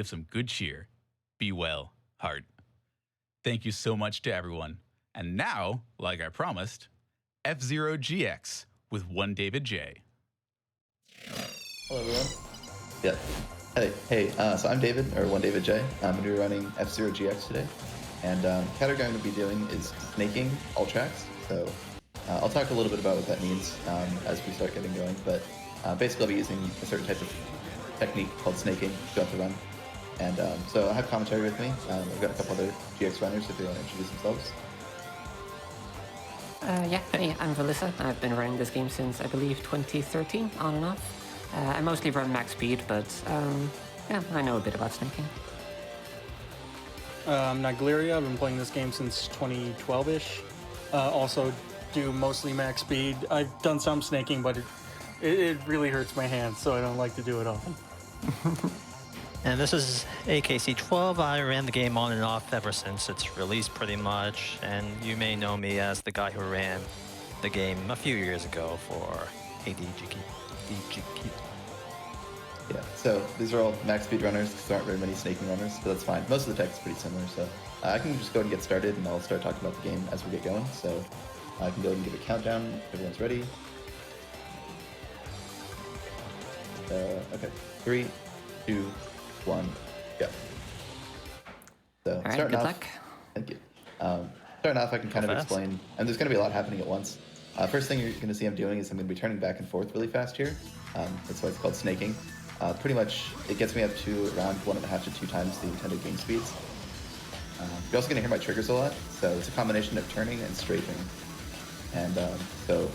of some good cheer. Be well, heart. Thank you so much to everyone. And now, like I promised, F-Zero GX with 1davidj. Hello, everyone. Yeah. Hey. So I'm David, or 1davidj. I'm going to be running F-Zero GX today. And the category I'm going to be doing is snaking all tracks. So I'll talk a little bit about what that means as we start getting going. But basically, I'll be using a certain type of technique called snaking throughout the run. And so I have commentary with me. I've got a couple other GX runners if they want to introduce themselves. Hey, I'm Valyssa. I've been running this game since, I believe, 2013, on and off. I mostly run max speed, but I know a bit about snaking. I'm Naegleria. I've been playing this game since 2012-ish. Also do mostly max speed. I've done some snaking, but it really hurts my hands, so I don't like to do it often. And this is AKC12. I ran the game on and off ever since its release, pretty much. And you may know me as the guy who ran the game a few years ago for ateatree. Yeah, so these are all max speed runners because there aren't very many snaking runners, but that's fine. Most of the tech is pretty similar, so I can just go ahead and get started, and I'll start talking about the game as we get going. So I can go ahead and give a countdown. Everyone's ready. Okay, 3, 2, 1, go. So All right, starting good off, luck. Thank you. Starting off, I can kind of explain, and there's going to be a lot happening at once. First thing you're going to see I'm doing is I'm going to be turning back and forth really fast here. That's why it's called snaking. Pretty much, it gets me up to around 1.5 to 2 times the intended game speeds. You're also going to hear my triggers a lot, so it's a combination of turning and strafing. And so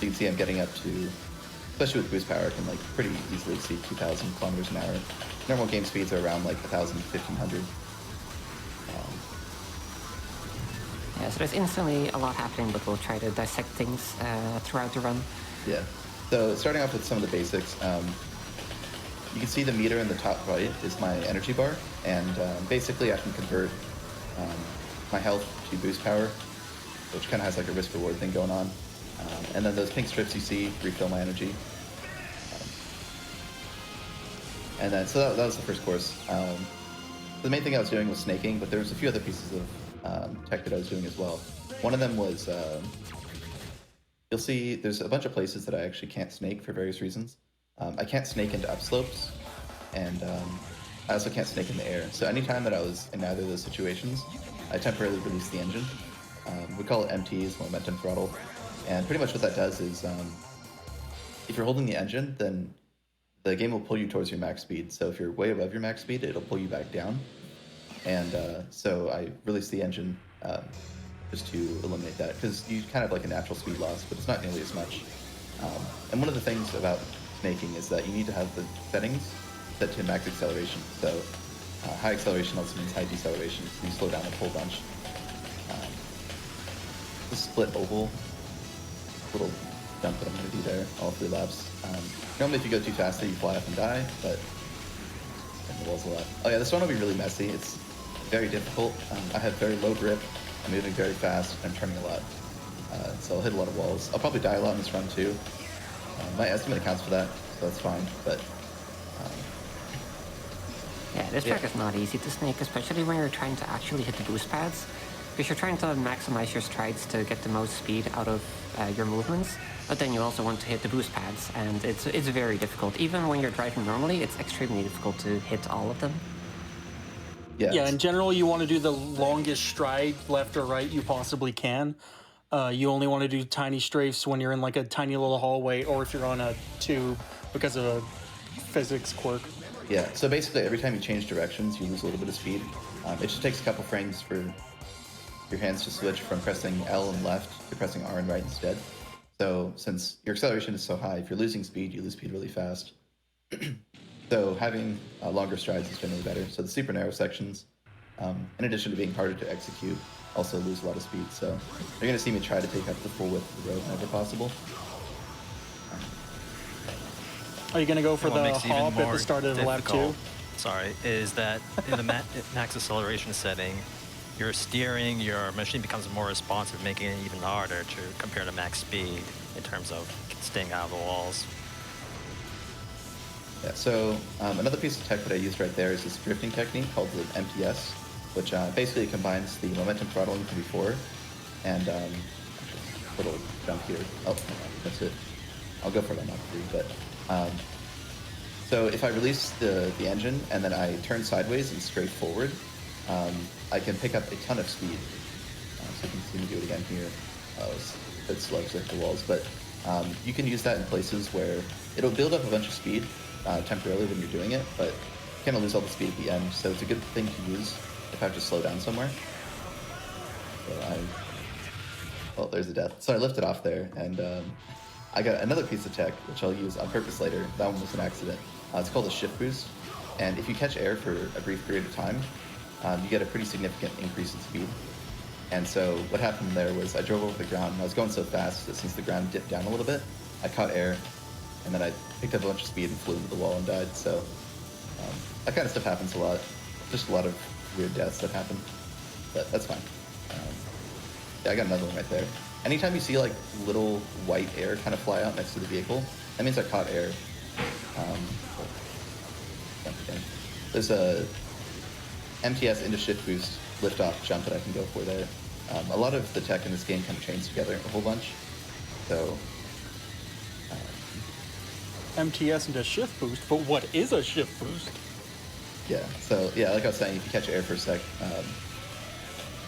you can see I'm getting up to, especially with boost power, I can like pretty easily exceed 2,000 kilometers an hour. Normal game speeds are around like 1,000, 1,500. Yeah, so there's instantly a lot happening, but we'll try to dissect things throughout the run. Yeah. So starting off with some of the basics, you can see the meter in the top right is my energy bar, and basically I can convert my health to boost power, which kind of has like a risk-reward thing going on. And then those pink strips you see refill my energy. And then, so that was the first course. The main thing I was doing was snaking, but there was a few other pieces of tech that I was doing as well. One of them was, you'll see there's a bunch of places that I actually can't snake for various reasons. I can't snake into upslopes, and I also can't snake in the air. So anytime that I was in either of those situations, I temporarily release the engine. We call it MT, is momentum throttle. And pretty much what that does is, if you're holding the engine, then the game will pull you towards your max speed. So if you're way above your max speed, it'll pull you back down. And so I release the engine just to eliminate that, because you kind of like a natural speed loss, but it's not nearly as much. And one of the things about snaking is that you need to have the settings set to max acceleration. So high acceleration also means high deceleration, so you slow down a whole bunch. The split oval, little jump that I'm going to do there, all 3 laps. Normally if you go too fast, you fly up and die, but the walls a lot. Oh yeah, this one will be really messy. It's very difficult. I have very low grip, I'm moving very fast, and I'm turning a lot. So I'll hit a lot of walls. I'll probably die a lot in this run too. My estimate accounts for that, so that's fine, but... Yeah, this track is not easy to snake, especially when you're trying to actually hit the boost pads. Because you're trying to maximize your strides to get the most speed out of your movements, but then you also want to hit the boost pads, and it's very difficult. Even when you're driving normally, it's extremely difficult to hit all of them. Yeah, in general, you want to do the longest stride, left or right, you possibly can. You only want to do tiny strafes when you're in like a tiny little hallway, or if you're on a tube because of a physics quirk. Yeah, so basically every time you change directions, you lose a little bit of speed. It just takes a couple frames for your hands to switch from pressing L and left to pressing R and right instead. So since your acceleration is so high, if you're losing speed, you lose speed really fast. So having longer strides is generally better. So the super narrow sections, in addition to being harder to execute, also lose a lot of speed. So you're going to see me try to take up the full width of the road whenever possible. Are you going to go for the hop at the start of lap 2? Sorry, is that in the max acceleration setting, your steering, your machine becomes more responsive, making it even harder to compare to max speed in terms of staying out of the walls. Yeah, so another piece of tech that I used right there is this drifting technique called the MTS, which basically combines the momentum throttling from before and little jump here. Oh, that's it. I'll go for it on Mach 3, but so if I release the engine and then I turn sideways and straight forward, I can pick up a ton of speed. So you can see me do it again here. It's a bit slow to hit the walls, but you can use that in places where it'll build up a bunch of speed temporarily when you're doing it, but you kind of lose all the speed at the end. So it's a good thing to use if I have to slow down somewhere. So oh, there's a death. So I lifted off there, and I got another piece of tech, which I'll use on purpose later. That one was an accident. It's called a shift boost, and if you catch air for a brief period of time, you get a pretty significant increase in speed. And so what happened there was I drove over the ground, and I was going so fast that since the ground dipped down a little bit, I caught air, and then I picked up a bunch of speed and flew into the wall and died. So that kind of stuff happens a lot. Just a lot of weird deaths that happen, but that's fine. Yeah, I got another one right there. Anytime you see like little white air kind of fly out next to the vehicle, that means I caught air. There's a MTS into shift boost liftoff jump that I can go for there. A lot of the tech in this game kind of chains together a whole bunch. So MTS into shift boost, but what is a shift boost? Yeah, so yeah, like I was saying, if you catch air for a sec,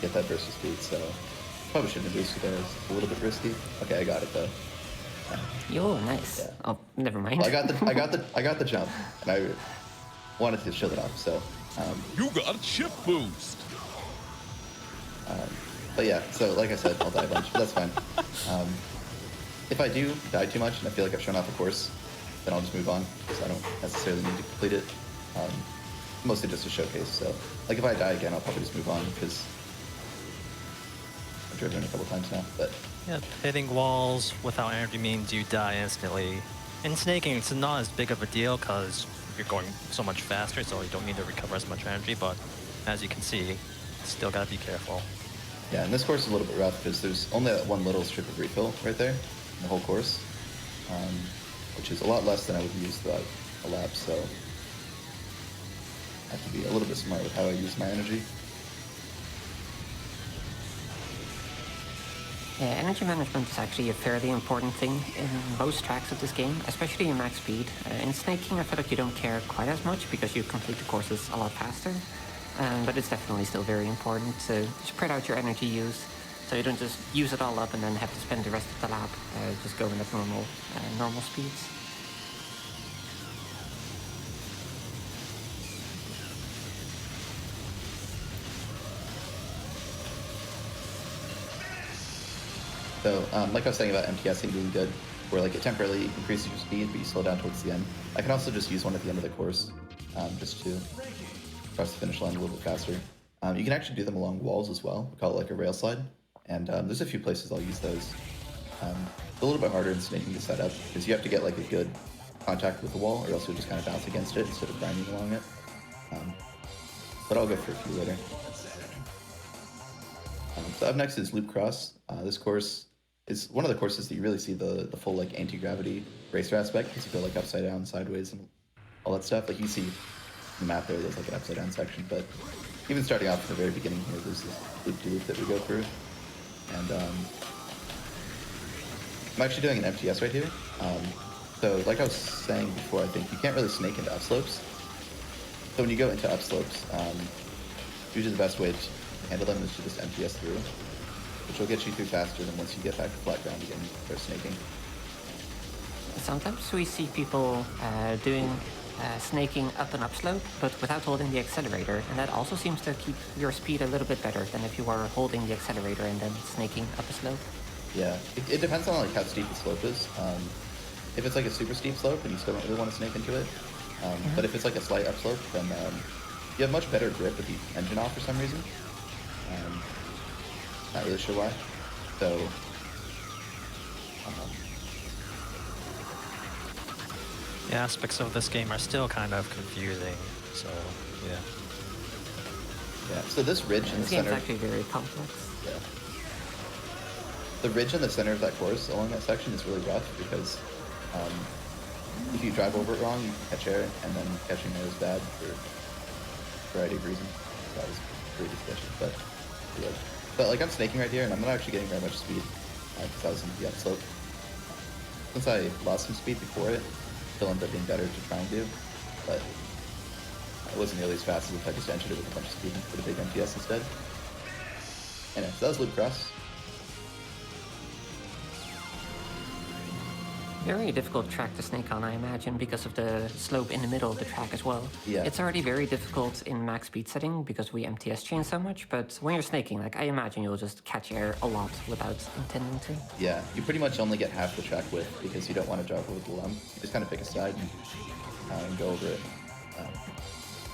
get that burst of speed. So probably shouldn't have boosted there. It's a little bit risky. Okay, I got it though. Yo, nice. Yeah. Oh, never mind. Well, I got the jump, and I wanted to show it off. So you got a shift boost. But yeah, so like I said, I'll die a bunch, but that's fine. If I do die too much and I feel like I've shown off a course, then I'll just move on, because I don't necessarily need to complete it. Mostly just a showcase, so like if I die again, I'll probably just move on, because I've driven a couple times now, but... Yeah, hitting walls without energy means you die instantly. In snaking, it's not as big of a deal, because you're going so much faster, so you don't need to recover as much energy, but as you can see, still gotta be careful. Yeah, and this course is a little bit rough because there's only that one little strip of refill right there in the whole course, which is a lot less than I would use throughout a lap, so I have to be a little bit smart with how I use my energy. Yeah, energy management is actually a fairly important thing in most tracks of this game, especially in max speed. In snaking, I feel like you don't care quite as much because you complete the courses a lot faster. But it's definitely still very important to spread out your energy use, so you don't just use it all up and then have to spend the rest of the lap just going at normal speeds. So, like I was saying about MTSing being good, where like it temporarily increases your speed, but you slow down towards the end. I can also just use one at the end of the course, just to cross the finish line a little bit faster. You can actually do them along walls as well. We call it like a rail slide. And there's a few places I'll use those. It's a little bit harder in snaking to set up because you have to get like a good contact with the wall, or else you'll just kind of bounce against it instead of grinding along it. But I'll go for a few later. So up next is Loop Cross. This course is one of the courses that you really see the full like anti-gravity racer aspect, because you go like upside down, sideways, and all that stuff. Like you see the map there's like an upside down section, but even starting off at the very beginning here, there's this loop-de-loop that we go through. And I'm actually doing an MTS right here. So like I was saying before, I think you can't really snake into upslopes. So when you go into upslopes, usually the best way to handle them is to just MTS through, which will get you through faster than once you get back to flat ground again and start snaking. Sometimes we see people doing snaking up an upslope, but without holding the accelerator, and that also seems to keep your speed a little bit better than if you were holding the accelerator and then snaking up a slope. Yeah, it depends on like how steep the slope is. If it's like a super steep slope, then you still don't really want to snake into it. But if it's like a slight upslope, then you have much better grip with the engine off for some reason. Not really sure why. So The aspects of this game are still kind of confusing, so yeah. Yeah, so this ridge in the center... This game's actually very complex. Yeah. The ridge in the center of that course along that section is really rough because if you drive over it wrong, you catch air, and then catching air is bad for a variety of reasons. So that was pretty suspicious, but good. But like I'm snaking right here, and I'm not actually getting very much speed because I was in the upslope. Since I lost some speed before it still ends up being better to try and do, but it wasn't nearly as fast as if I just entered it with a bunch of speed and put a big MTS instead. Anyway, so that was loop cross. Very difficult track to snake on, I imagine, because of the slope in the middle of the track as well. Yeah. It's already very difficult in max speed setting because we MTS chain so much, but when you're snaking, like, I imagine you'll just catch air a lot without intending to. Yeah, you pretty much only get half the track width because you don't want to drive over the lump. You just kind of pick a side and go over it.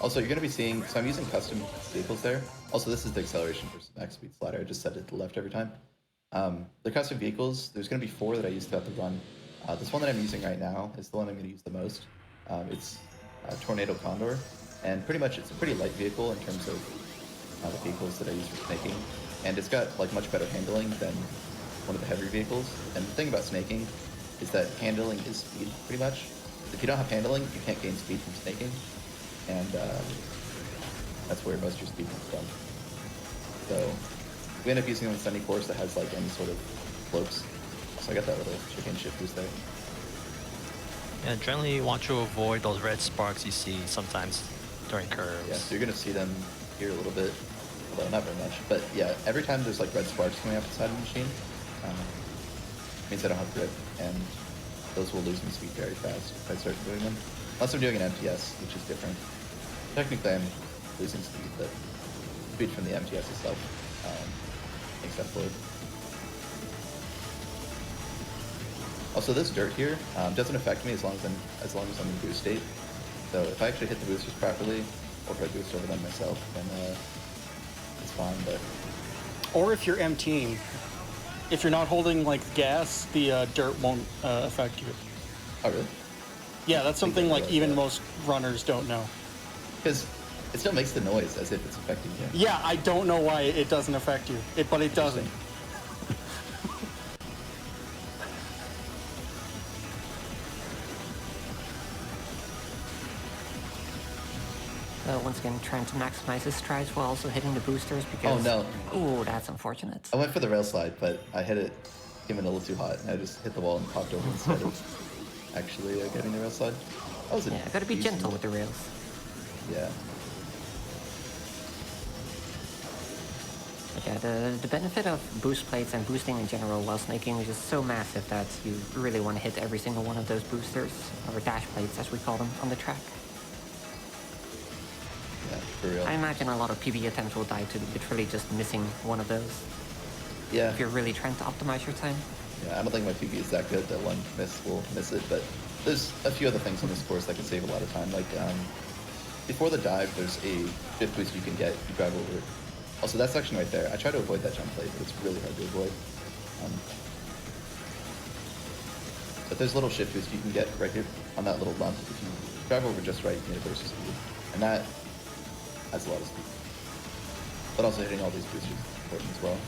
Also, you're going to be seeing, so I'm using custom vehicles there. Also, this is the acceleration versus max speed slider. I just set it to the left every time. The custom vehicles, there's going to be 4 that I use throughout the run. This one that I'm using right now is the one I'm going to use the most. It's Tornado Condor, and pretty much it's a pretty light vehicle in terms of the vehicles that I use for snaking. And it's got like much better handling than one of the heavier vehicles. And the thing about snaking is that handling is speed, pretty much. If you don't have handling, you can't gain speed from snaking. And that's where most of your speed comes from. So we end up using a sunny course that has like any sort of slopes. So I got that little chicken ship boost there. And generally you want to avoid those red sparks you see sometimes during curves. Yeah, so you're gonna see them here a little bit, although not very much. But yeah, every time there's like red sparks coming off the side of the machine, means I don't have grip, and those will lose me speed very fast if I start doing them. Unless I'm doing an MTS, which is different. Technically I'm losing speed, but speed from the MTS itself makes that float. Also, this dirt here doesn't affect me as long as I'm in boost state. So if I actually hit the boosters properly, or if I boost over them myself, then it's fine. But or if you're emptying, if you're not holding like gas, the dirt won't affect you. Oh really? Yeah, that's something like even most runners don't know. Because it still makes the noise as if it's affecting you. Yeah, I don't know why it doesn't affect you, but it doesn't. Once again, trying to maximize his strides while also hitting the boosters because... Oh no. Ooh, that's unfortunate. I went for the rail slide, but I hit it, came in a little too hot, and I just hit the wall and popped over instead of actually getting the rail slide. That was yeah, gotta be gentle with the rails. Yeah. But yeah, the benefit of boost plates and boosting in general while snaking is just so massive that you really want to hit every single one of those boosters, or dash plates as we call them, on the track. Yeah, for real. I imagine a lot of PB attempts will die to literally just missing one of those. Yeah. If you're really trying to optimize your time. Yeah, I don't think my PB is that good that one miss will miss it, but there's a few other things on this course that can save a lot of time. Like, before the dive, there's a shift boost you can get if you drive over it. Also, that section right there, I try to avoid that jump plate, but it's really hard to avoid. But there's a little shift boost you can get right here on that little bump. If you drive over just right, you can get a burst of speed. And that has a lot of speed. But also hitting all these boosters is important as well.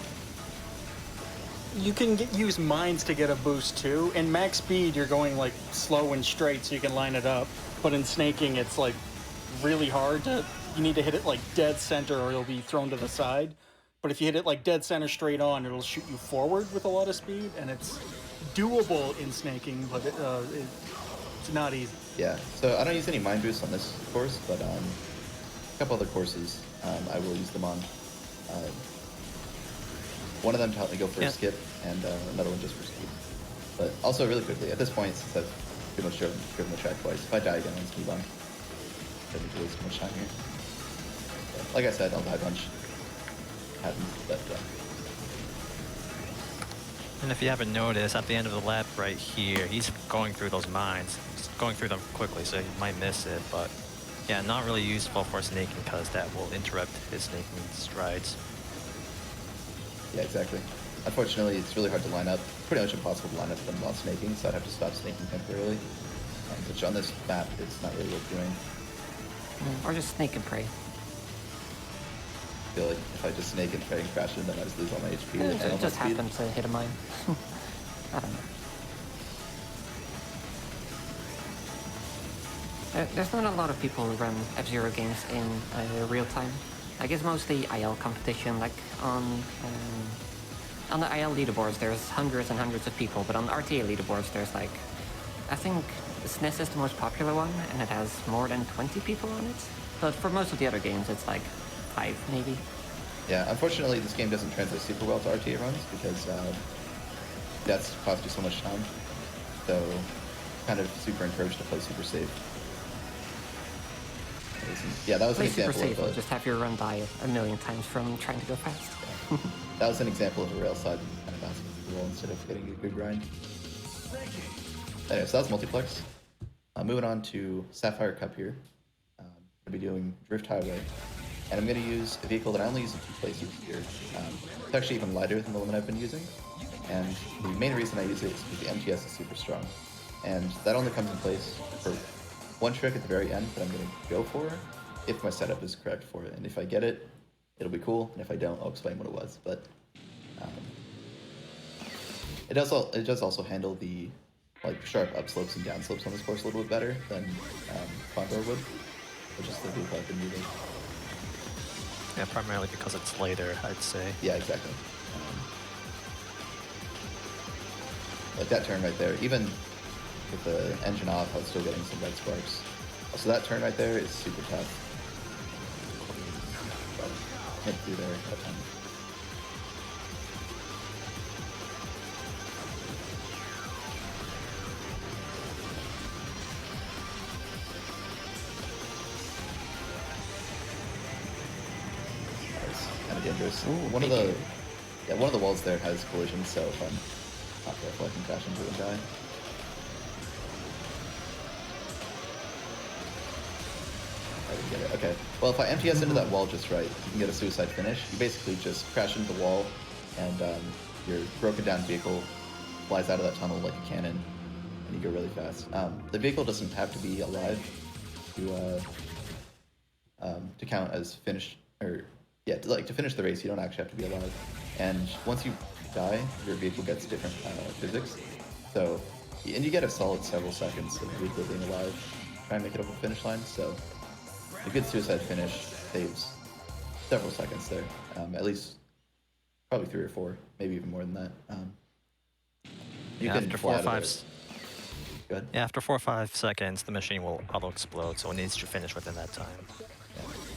You can use mines to get a boost too. In max speed, you're going like slow and straight so you can line it up. But in snaking, it's like really hard to, you need to hit it like dead center or it'll be thrown to the side. But if you hit it like dead center straight on, it'll shoot you forward with a lot of speed, and it's doable in snaking, but it's not easy. Yeah, so I don't use any mine boosts on this course, but a couple other courses I will use them on. One of them to help me go for a skip, and another one just for speed. But also really quickly, at this point, since I've pretty much driven the track twice, if I die again on speed bump, I don't need to waste too much time here. But like I said, I'll die a bunch. Happens, but And if you haven't noticed, at the end of the lap right here, he's going through those mines. He's going through them quickly, so he might miss it, but yeah, not really useful for snaking because that will interrupt his snaking strides. yeah, exactly. Unfortunately, it's really hard to line up. Pretty much impossible to line up them while snaking, so I'd have to stop snaking temporarily. Which on this map, it's not really worth doing. Or just snake and pray. I feel like if I just snake and try and crash it, then I just lose all my HP. Yeah, and all it my just speed. happened to hit a mine. I don't know. There's not a lot of people who run F-Zero games in real time. I guess mostly IL competition, like on the IL leaderboards there's hundreds and hundreds of people, but on the RTA leaderboards there's like, I think SNES is the most popular one, and it has more than 20 people on it. But for most of the other games it's like 5 maybe. Yeah, unfortunately this game doesn't translate super well to RTA runs because that's cost you so much time. So kind of super encouraged to play super safe. Yeah, that was an example super safe, of just have your run die a million times from trying to go fast. That was an example of a rail side kind of bouncing the wall instead of getting a good grind. Anyway, so that's multiplex. Moving on to Sapphire Cup here. I'm going to be doing Drift Highway. And I'm going to use a vehicle that I only use in 2 places here. It's actually even lighter than the one that I've been using. And the main reason I use it is because the MTS is super strong. And that only comes in place for one trick at the very end that I'm going to go for if my setup is correct for it. And if I get it, it'll be cool. And if I don't, I'll explain what it was. But it does also handle the sharp upslopes and downslopes on this course a little bit better than Condor would, which is the vehicle I've been using. Yeah, primarily because it's later, I'd say. Yeah, exactly. Like that turn right there, even with the engine off, I was still getting some red sparks. So that turn right there is super tough. But hit through there that time. Kind of dangerous. Ooh, one of the walls there has collisions, so if I'm not careful, I can crash into it and die. I didn't get it. Okay. Well, if I MTS into that wall just right, you can get a suicide finish. You basically just crash into the wall, and your broken down vehicle flies out of that tunnel like a cannon, and you go really fast. The vehicle doesn't have to be alive to count as finished, or yeah, to finish the race, you don't actually have to be alive. And once you die, your vehicle gets different physics. So, and you get a solid several seconds of the vehicle being alive, try and make it over the finish line. So, a good suicide finish saves several seconds there, at least probably 3 or 4, maybe even more than that. You can after fly 4 or out of 5. there. Go ahead. Yeah, after 4 or 5 seconds, the machine will auto-explode, so it needs to finish within that time. Yeah.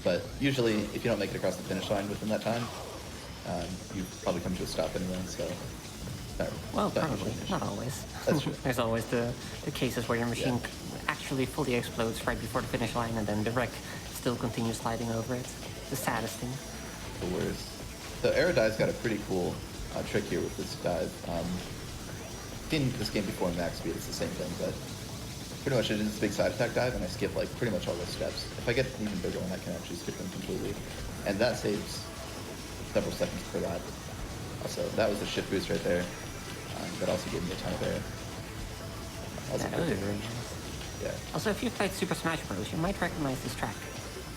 But usually, if you don't make it across the finish line within that time, you probably come to a stop anyway, so... Well, probably. Not always. That's true. There's always the cases where your machine actually fully explodes right before the finish line, and then the wreck still continues sliding over it. The saddest thing. The worst. So Aerodive's got a pretty cool trick here with this dive. Seen this game before in max speed, it's the same thing, but pretty much it is a big side attack dive, and I skip like pretty much all those steps. If I get an even bigger one, I can actually skip them completely, and that saves several seconds per lap. Also, that was the shift boost right there. That also gave me a ton of air. That was really nice. Yeah. Also, if you've played Super Smash Bros., you might recognize this track.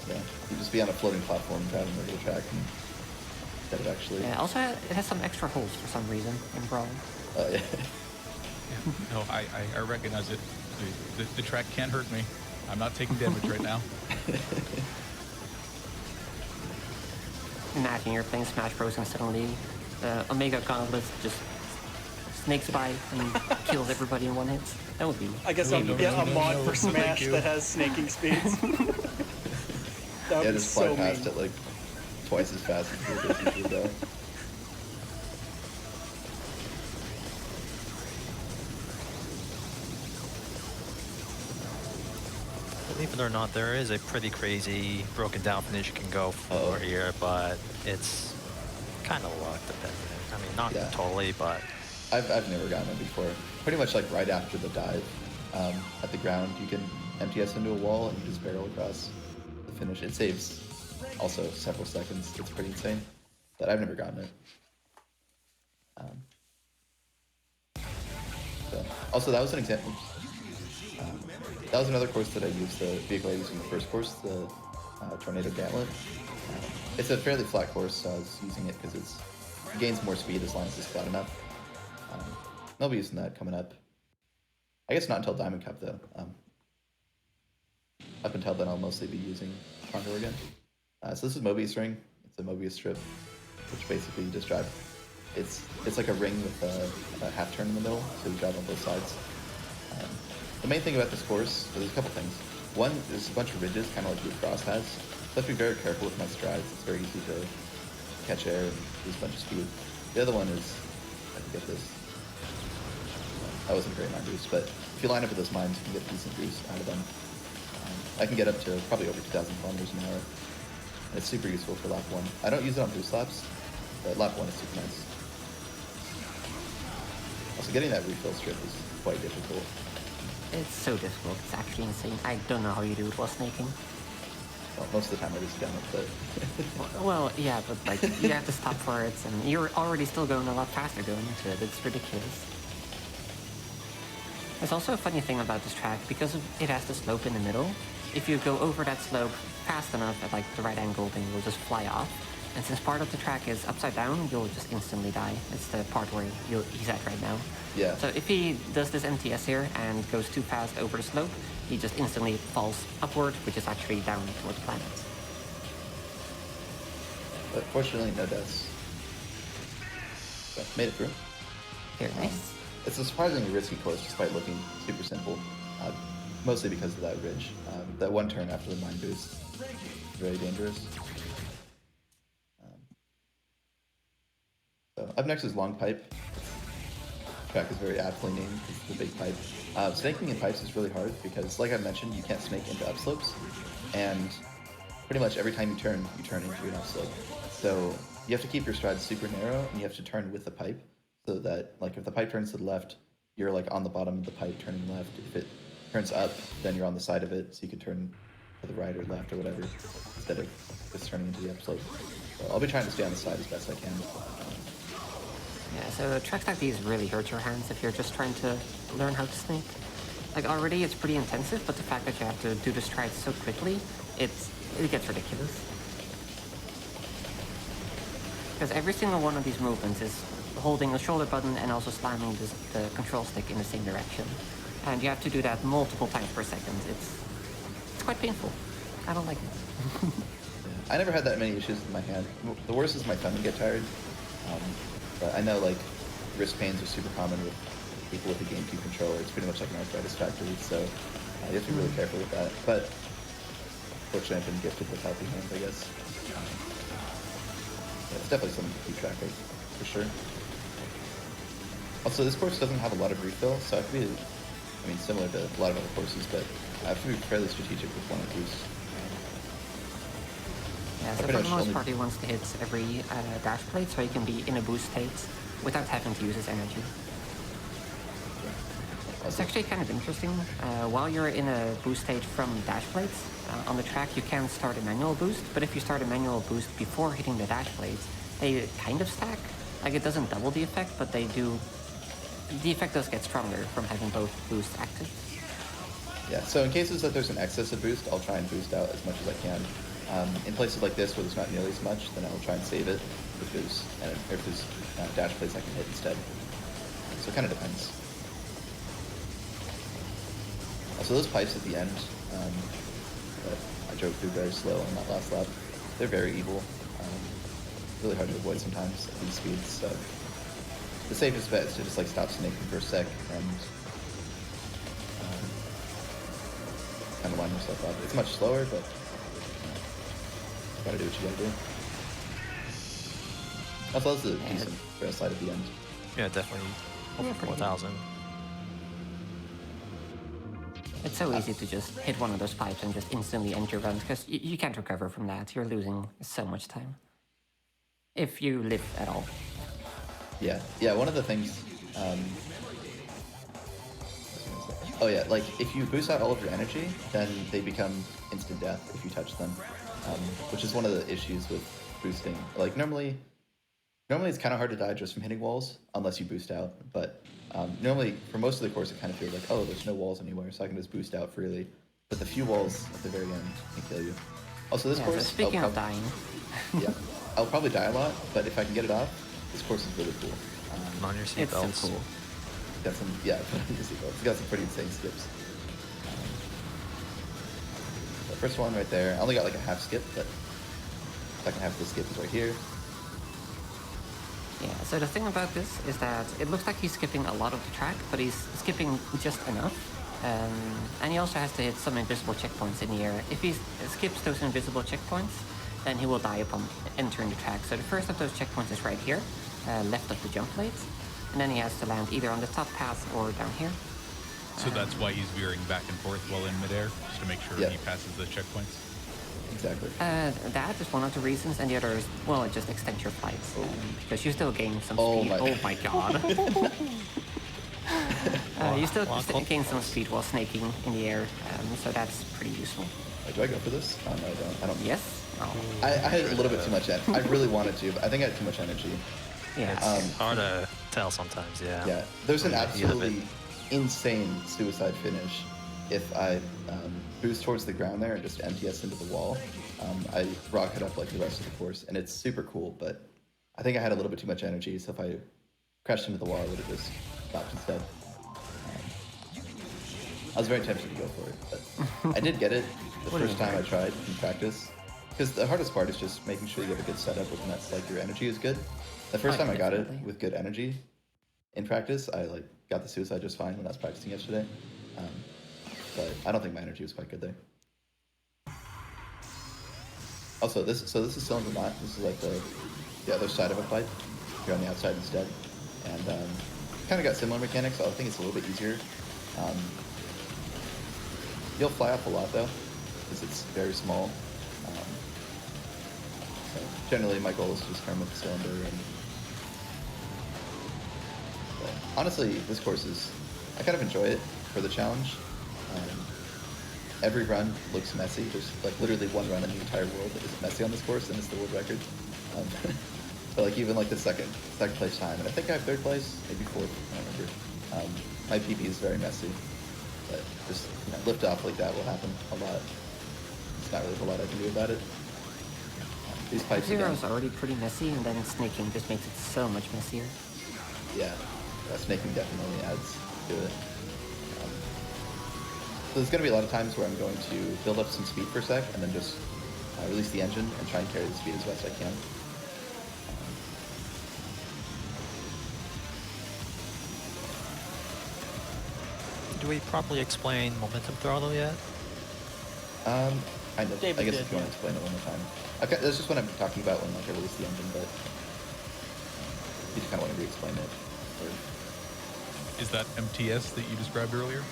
Yeah. You just be on a floating platform driving over the track and get it actually. Yeah, also, it has some extra holes for some reason in Brawl. Oh, yeah. Yeah, no, I recognize it. The track can't hurt me. I'm not taking damage right now. Imagine you're playing Smash Bros. And suddenly Omega Gauntlet just snakes by and kills everybody in one hit. That would be... I guess I'll get a mod for Smash that has snaking speeds. That would be just fly so past mean. it like twice as fast as the usually go. Believe it or not, there is a pretty crazy broken down finish you can go for here, but it's kind of luck dependent. I mean, not totally, but... I've never gotten it before. Pretty much like right after the dive at the ground, you can MTS into a wall and just barrel across the finish. It saves also several seconds. It's pretty insane, but I've never gotten it. Also, that was an example. That was another course that I used, the vehicle I used in the first course, the Tornado Gauntlet. It's a fairly flat course, so I was using it because it gains more speed as long as it's flat enough. I'll be using that coming up. I guess not until Diamond Cup, though. up until then, I'll mostly be using Condor again. So this is Mobius Ring. It's a Mobius strip, which basically you just drive. It's like a ring with a half turn in the middle, so you drive on both sides. The main thing about this course, there's a couple things. One, there's a bunch of ridges, kind of like Blue Cross has. So I have to be very careful with my strides. It's very easy to catch air and lose a bunch of speed. The other one is, I can get this. That wasn't a great mine boost, but if you line up with those mines, you can get a decent boost out of them. I can get up to probably over 2,000 kilometers an hour. And it's super useful for lap 1. I don't use it on boost laps, but lap 1 is super nice. Also, getting that refill strip is quite difficult. It's so difficult. It's actually insane. I don't know how you do it while snaking. Well, most of the time I just done it, but... well, yeah, but like, you have to stop for it, and you're already still going a lot faster going into it. It's ridiculous. There's also a funny thing about this track, because it has the slope in the middle. If you go over that slope fast enough at like the right angle, then you'll just fly off. And since part of the track is upside down, you'll just instantly die. It's the part where he's at right now. Yeah. So if he does this MTS here and goes too fast over the slope, he just instantly falls upward, which is actually down toward the planet. But fortunately, no deaths. So, made it through. Very nice. It's a surprisingly risky course, despite looking super simple. Mostly because of that ridge. That one turn after the mine boost, very dangerous. So up next is Long Pipe. The track is very aptly named. It's the big pipe. Snaking in pipes is really hard because, like I mentioned, you can't snake into upslopes, and pretty much every time you turn into an upslope. So you have to keep your strides super narrow, and you have to turn with the pipe, so that like if the pipe turns to the left, you're like on the bottom of the pipe turning left. If it turns up, then you're on the side of it, so you can turn to the right or left or whatever, instead of just turning into the upslope. So I'll be trying to stay on the side as best I can. Yeah, so tracks like these really hurt your hands if you're just trying to learn how to snake. Like already it's pretty intensive, but the fact that you have to do the strides so quickly, it gets ridiculous. Because every single one of these movements is holding a shoulder button and also slamming the control stick in the same direction. And you have to do that multiple times per second. It's quite painful. I don't like it. I never had that many issues with my hand. The worst is my thumb would get tired. But I know like wrist pains are super common with people with a GameCube controller. It's pretty much like an arthritis factory, so you have to be really careful with that. But fortunately, I've been gifted with healthy hands, I guess. Yeah, it's definitely something to keep track of, for sure. Also, this course doesn't have a lot of refill, so I have to be, similar to a lot of other courses, but I have to be fairly strategic with one of these. Yeah, so for the most part he wants to hit every dash plate so he can be in a boost state without having to use his energy. It's actually kind of interesting. While you're in a boost state from dash plates, on the track you can start a manual boost, but if you start a manual boost before hitting the dash plates, they kind of stack. Like it doesn't double the effect, but they do. The effect does get stronger from having both boosts active. Yeah, so in cases that there's an excess of boost, I'll try and boost out as much as I can. In places like this where there's not nearly as much, then I'll try and save it if there's dash plates I can hit instead. So it kind of depends. Also, those pipes at the end that I drove through very slow on that last lap, they're very evil. Really hard to avoid sometimes at these speeds. So the safest bet is to just like stop snaking for a sec and kind of line yourself up. It's much slower, but gotta do what you gotta do. Also, that's a decent rail slide at the end. Yeah, definitely. Over 4,000. It's so easy to just hit one of those pipes and just instantly end your run, because you can't recover from that. You're losing so much time. If you live at all. Yeah, one of the things... oh yeah, like if you boost out all of your energy, then they become instant death if you touch them. Which is one of the issues with boosting. Like normally it's kind of hard to die just from hitting walls, unless you boost out. But normally, for most of the course, it kind of feels like, oh, there's no walls anywhere, so I can just boost out freely. But the few walls at the very end can kill you. Also, this course... So speaking of dying... yeah, I'll probably die a lot, but if I can get it off, this course is really cool. On your seatbelts. It's so cool. Got some, yeah, put on your seatbelts. It's got some pretty insane skips. first one right there. I only got like a half skip, but second half of the skip is right here. Yeah, so the thing about this is that it looks like he's skipping a lot of the track, but he's skipping just enough. And he also has to hit some invisible checkpoints in the air. If he skips those invisible checkpoints, then he will die upon entering the track. So the first of those checkpoints is right here, left of the jump plates. And then he has to land either on the top path or down here. So that's why he's veering back and forth while in midair, just to make sure he passes the checkpoints? Exactly. That is one of the reasons, and the other is, well, it just extends your flights, because you still gain some speed. Oh my god. You still gain some speed while snaking in the air, so that's pretty useful. Do I go for this? Oh, no, I don't. Yes? Oh. I had a little bit too much energy. I really wanted to, but I think I had too much energy. Yeah. It's hard to tell sometimes, yeah. Yeah, there's an absolutely insane suicide finish if I boost towards the ground there and just MTS into the wall. I rocket up like the rest of the course, and it's super cool, but I think I had a little bit too much energy, so if I crashed into the wall, I would have just stopped instead. I was very tempted to go for it, but I did get it the first time I tried in practice, because the hardest part is just making sure you have a good setup with nuts, like your energy is good. The first time I got it with good energy in practice, I like got the suicide just fine when I was practicing yesterday. But I don't think my energy was quite good there. Also, this is cylinder knot. This is like the other side of a pipe. You're on the outside instead, and kind of got similar mechanics. I think it's a little bit easier. You'll fly off a lot though, because it's very small. So generally, my goal is to just come with the cylinder. And but honestly, this course I kind of enjoy it for the challenge. Every run looks messy. There's like literally one run in the entire world that is messy on this course, and it's the world record. But like even like the second place time, and I think I have third place, maybe fourth. I don't remember. My PB is very messy, but just lift off like that will happen a lot. It's not really a whole lot I can do about it. These pipes. Zero is already pretty messy, and then snaking just makes it so much messier. Yeah, snaking definitely adds to it. So there's going to be a lot of times where I'm going to build up some speed for a sec and then just release the engine and try and carry the speed as best I can. Do we properly explain momentum throttle yet? Kind of. I guess if you want to explain it one more time. Okay, that's just what I'm talking about when like I release the engine, but you just kind of want to re-explain it. Or... Is that MTS that you described earlier?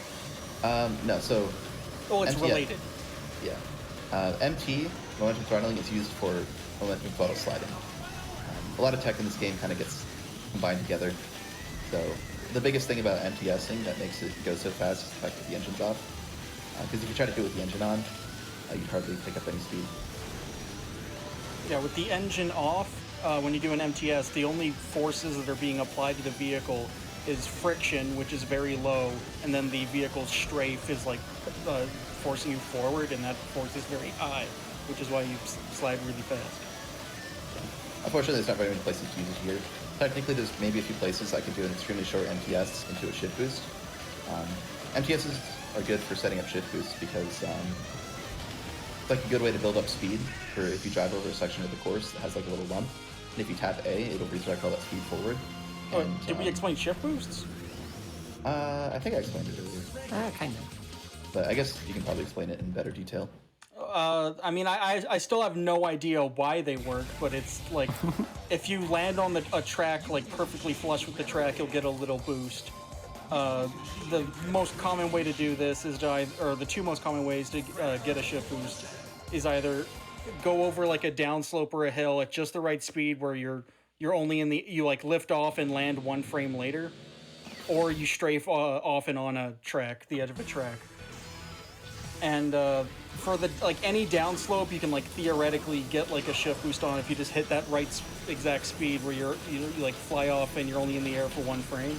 No, so... Oh, it's related. Yeah. MT, momentum throttling, is used for momentum throttle sliding. A lot of tech in this game kind of gets combined together. So the biggest thing about MTSing that makes it go so fast is the fact that the engine's off. Because if you try to do it with the engine on, you'd hardly pick up any speed. Yeah, with the engine off, when you do an MTS, the only forces that are being applied to the vehicle is friction, which is very low, and then the vehicle's strafe is like forcing you forward, and that force is very high, which is why you slide really fast. Unfortunately, there's not very many places to use it here. Technically, there's maybe a few places I could do an extremely short MTS into a shift boost. MTSs are good for setting up shift boosts because it's like a good way to build up speed for if you drive over a section of the course that has like a little lump, and if you tap A, it'll redirect all that speed forward. Oh, did we explain shift boosts? I think I explained it earlier. Kind of. But I guess you can probably explain it in better detail. I mean, I still have no idea why they work, but it's like, if you land on a track like perfectly flush with the track, you'll get a little boost. The most common way to do this is the two most common ways to get a shift boost is either go over like a downslope or a hill at just the right speed where you're only you like lift off and land one frame later, or you strafe off and on a track, the edge of a track. And for the like any downslope, you can like theoretically get like a shift boost on if you just hit that right exact speed where you like fly off and you're only in the air for one frame.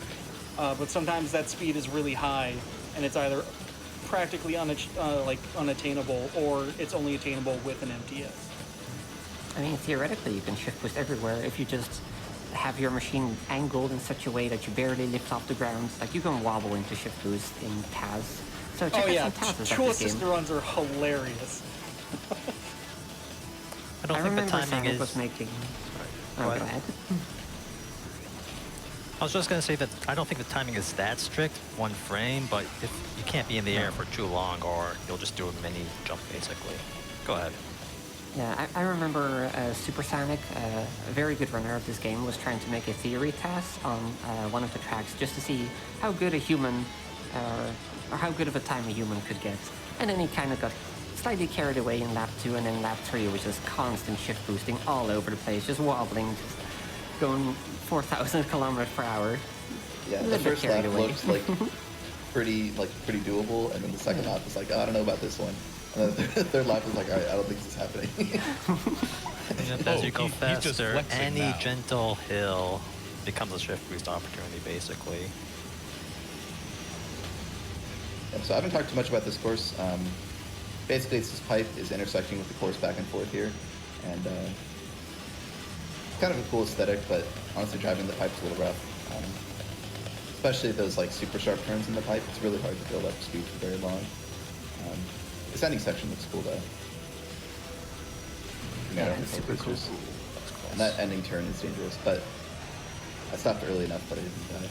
But sometimes that speed is really high, and it's either practically unattainable, or it's only attainable with an MTS. I mean, theoretically, you can shift boost everywhere if you just have your machine angled in such a way that you barely lift off the ground. Like, you can wobble into shift boost in paths So check Oh out yeah, some passes dual of this assist game. runs are hilarious. I don't think the timing Sonic is. was making. Go Go ahead. ahead. I was just gonna say that I don't think the timing is that strict, 1 frame, but if you can't be in the air for too long, or you'll just do a mini jump basically. Go ahead. Yeah, I remember Supersonic, a very good runner of this game, was trying to make a theory test on one of the tracks just to see how good a human, or how good of a time a human could get. And then he kind of got slightly carried away in lap 2, and then lap 3 was just constant shift boosting all over the place, just wobbling, just going 4,000 kilometers per hour. Yeah, the first lap looks like pretty doable, and then the second lap is like, oh, I don't know about this one. And then the third lap is like, all right, I don't think this is happening. As you go he's just faster, flexing any now. gentle hill becomes a shift boost opportunity, basically. Yeah, so I haven't talked too much about this course. Basically, it's this pipe is intersecting with the course back and forth here, and it's kind of a cool aesthetic, but honestly, driving the pipe's a little rough. Especially those like super sharp turns in the pipe. It's really hard to build up speed for very long. This ending section looks cool though. Yeah, it's super cool. And that ending turn is dangerous, but I stopped early enough that I didn't die.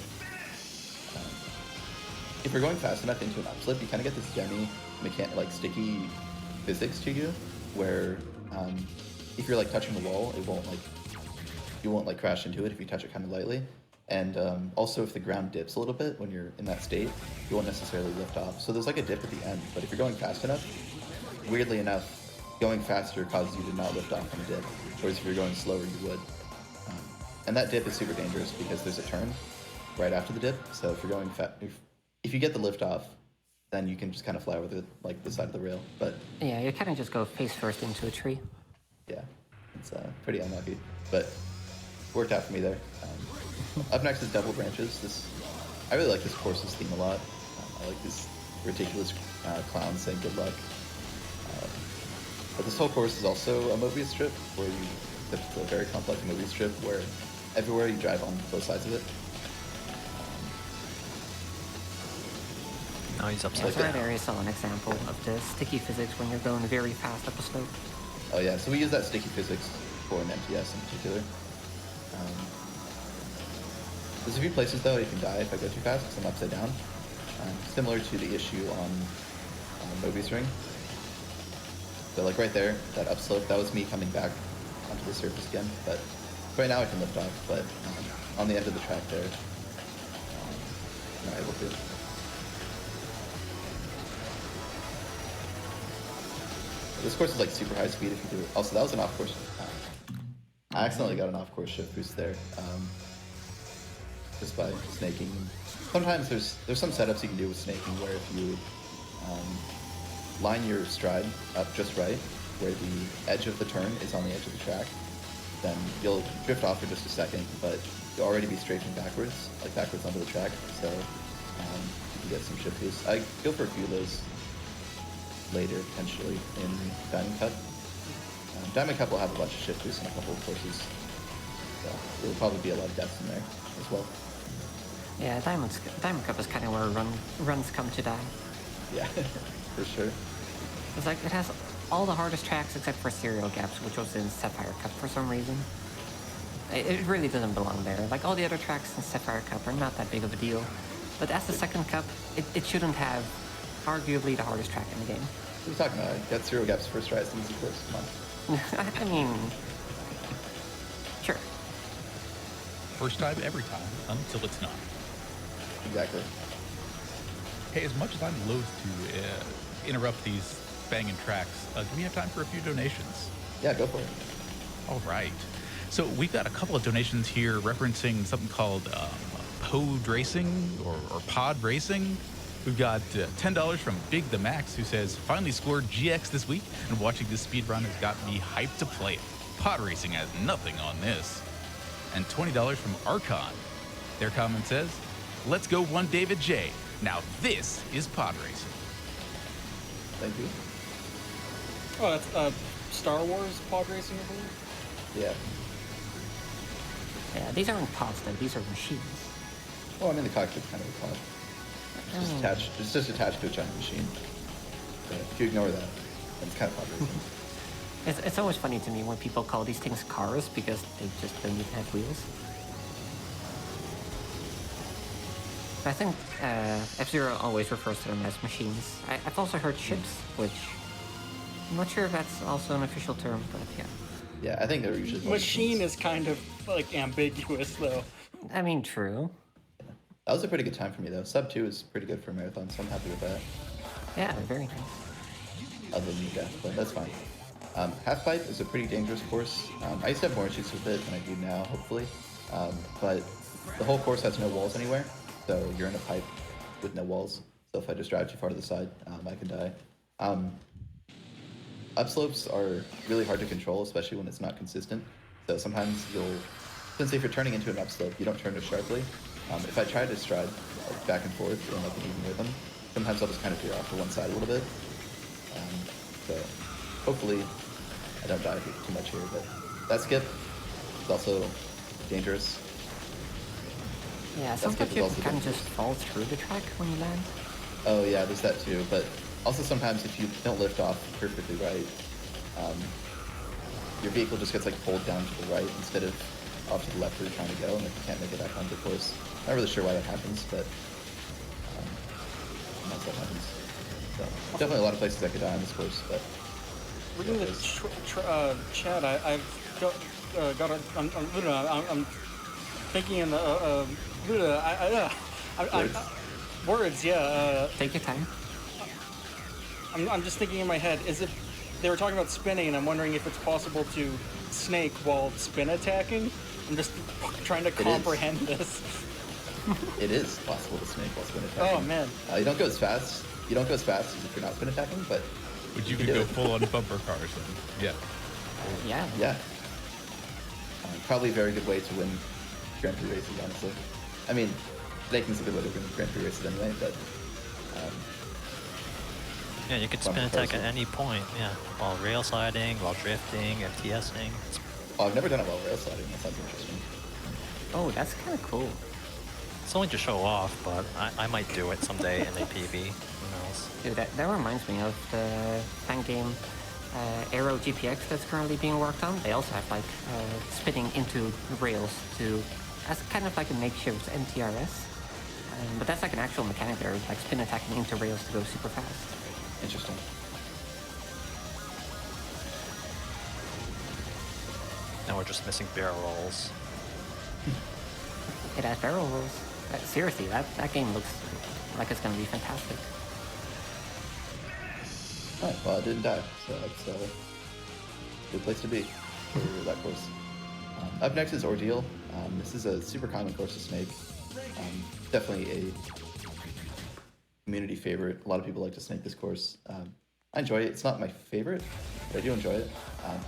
If you're going fast enough into an upslip, you kind of get this jammy, sticky physics to you, where if you're like touching the wall, you won't like crash into it if you touch it kind of lightly. And also, if the ground dips a little bit when you're in that state, you won't necessarily lift off. So there's like a dip at the end, but if you're going fast enough, weirdly enough, going faster causes you to not lift off on a dip, whereas if you're going slower, you would. And that dip is super dangerous because there's a turn right after the dip. So if you're going if you get the lift off, then you can just kind of fly over the side of the rail. But Yeah, you kind of just go face first into a tree. yeah, it's pretty unlucky, but worked out for me there. Up next is Double Branches. I really like this course's theme a lot. I like this ridiculous clown saying good luck. But this whole course is also a Mobius strip, where it's a very complex Mobius strip where everywhere you drive on both sides of it. Now he's upside That's down. right there you saw an example of the sticky physics when you're going very fast up a slope. Oh yeah, so we use that sticky physics for an MTS in particular. There's a few places though you can die if I go too fast because I'm upside down. Similar to the issue on Mobius Ring. So like right there, that upslope, that was me coming back onto the surface again. But right now I can lift off, but on the end of the track there, I'm not able to. This course is like super high speed if you do it. Also, that was an off course. I accidentally got an off course shift boost there. Just by snaking. Sometimes there's some setups you can do with snaking where if you line your stride up just right, where the edge of the turn is on the edge of the track, then you'll drift off for just a second, but you'll already be strafing backwards, like backwards onto the track, so you can get some shift boosts. I go for a few of those later, potentially, in Diamond Cup. Diamond Cup will have a bunch of shift boosts in a couple of courses, so there will probably be a lot of deaths in there as well. Yeah, Diamond Cup is kind of where runs come to die. Yeah, for sure. It's like it has all the hardest tracks except for Serial Gaps, which was in Sapphire Cup for some reason. It really doesn't belong there. Like all the other tracks in Sapphire Cup are not that big of a deal. But as the second cup, it shouldn't have arguably the hardest track in the game. What are you talking about? I got Zero Gaps first try, it's an easy course, come on. I mean, sure. First time, every time, until it's not. Exactly. Hey, as much as I'm loath to interrupt these banging tracks, do we have time for a few donations? Yeah, go for it. All right. So we've got a couple of donations here referencing something called Pod Racing or Pod Racing. We've got $10 from Big the Max, who says, finally scored GX this week, and watching this speedrun has got me hyped to play it. Pod Racing has nothing on this. And $20 from Archon. Their comment says, let's go 1davidj. Now this is pod racing. Thank you. Oh, that's Star Wars pod racing, I believe? Yeah. Yeah, these aren't pods though, these are machines. Well, I mean, the cockpit's kind of a pod. It's just attached to a giant machine. So if you ignore that, then it's kind of obvious. It's always funny to me when people call these things cars because they just don't even have wheels. I think F-Zero always refers to them as machines. I've also heard ships, which I'm not sure if that's also an official term, but yeah. Yeah, I think they're usually machine is kind of like ambiguous though. I mean, true. Yeah. That was a pretty good time for me though. Sub 2 is pretty good for a marathon, so I'm happy with that. Yeah, very nice. Other than the death, but that's fine. Half pipe is a pretty dangerous course. I used to have more issues with it than I do now, hopefully. But the whole course has no walls anywhere, so you're in a pipe with no walls. So if I just drive too far to the side, I can die. Upslopes are really hard to control, especially when it's not consistent. So sometimes since if you're turning into an upslope, you don't turn as sharply. If I try to stride like, back and forth in like an even rhythm, sometimes I'll just kind of veer off to one side a little bit. So hopefully I don't die too much here, but that skip is also dangerous. Yeah, sometimes you kind of just fall through the track when you land. Oh yeah, there's that too, but also sometimes if you don't lift off perfectly right, your vehicle just gets like pulled down to the right instead of off to the left where you're trying to go, and like, you can't make it back onto the course. Not really sure why that happens, but that's what happens. So, definitely a lot of places I could die on this course, but reading the chat, I've got I'm thinking in words. Yeah. Take your time. I'm just thinking in my head. They were talking about spinning, and I'm wondering if it's possible to snake while spin attacking. I'm just trying to comprehend this. It is possible to snake while spin attacking. Oh man. You don't go as fast. You don't go as fast as if you're not spin attacking, but you could go full on bumper cars then. Yeah. Yeah. Probably a very good way to win Grand Prix races, honestly. I mean, snaking's a good way to win Grand Prix races anyway, but yeah, you could spin attack at any point, yeah. While rail sliding, while drifting, FTSing. Oh, I've never done it while rail sliding. That sounds interesting. Oh, that's kind of cool. It's only to show off, but I might do it someday in a PB. Who knows? Dude, that reminds me of the fan game Aero GPX that's currently being worked on. They also have like spinning into rails as kind of like a makeshift MTRS. But that's like an actual mechanic there, like spin attacking into rails to go super fast. Interesting. Now we're just missing barrel rolls. It has barrel rolls. Seriously, that game looks like it's going to be fantastic. Alright, well, I didn't die, so that's a good place to be for that course. Up next is Ordeal. This is a super common course to snake. Definitely a community favorite. A lot of people like to snake this course. I enjoy it. It's not my favorite, but I do enjoy it.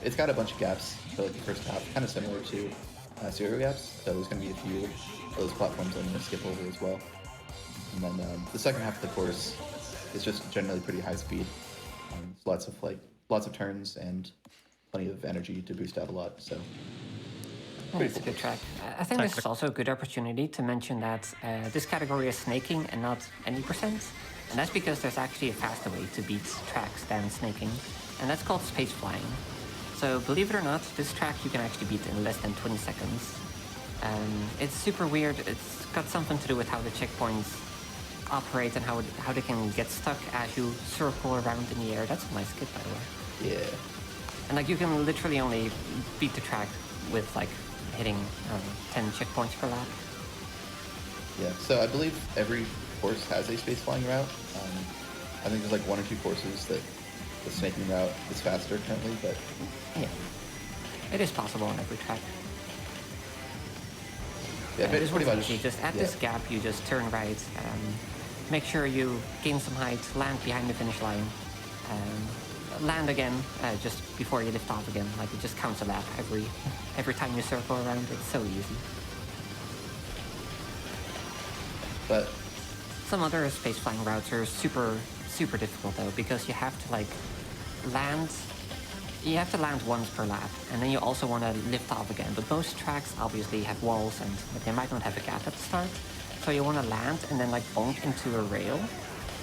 It's got a bunch of gaps for like the first half, kind of similar to zero gaps. So there's going to be a few of those platforms I'm going to skip over as well. And then the second half of the course is just generally pretty high speed. Lots of turns and plenty of energy to boost out a lot. So it's a good track. I think this is also a good opportunity to mention that this category is snaking and not any percent. And that's because there's actually a faster way to beat tracks than snaking, and that's called space flying. So believe it or not, this track you can actually beat in less than 20 seconds. It's super weird. It's got something to do with how the checkpoints operate and how they can get stuck as you circle around in the air. That's a nice skip, by the way. yeah. And like you can literally only beat the track with like hitting 10 checkpoints per lap. Yeah, so I believe every course has a space flying route. I think there's like one or two courses that the snaking route is faster currently, but Yeah, it is possible on every track. yeah, but This pretty one's much easy. Just at this gap, you just turn right, make sure you gain some height, land behind the finish line, land again just before you lift off again. Like it just counts a lap every time you circle around. It's so easy. But Some other space flying routes are super difficult though, because you have to like land. You have to land once per lap, and then you also want to lift off again. But most tracks obviously have walls, and they might not have a gap at the start. So you want to land and then like bonk into a rail.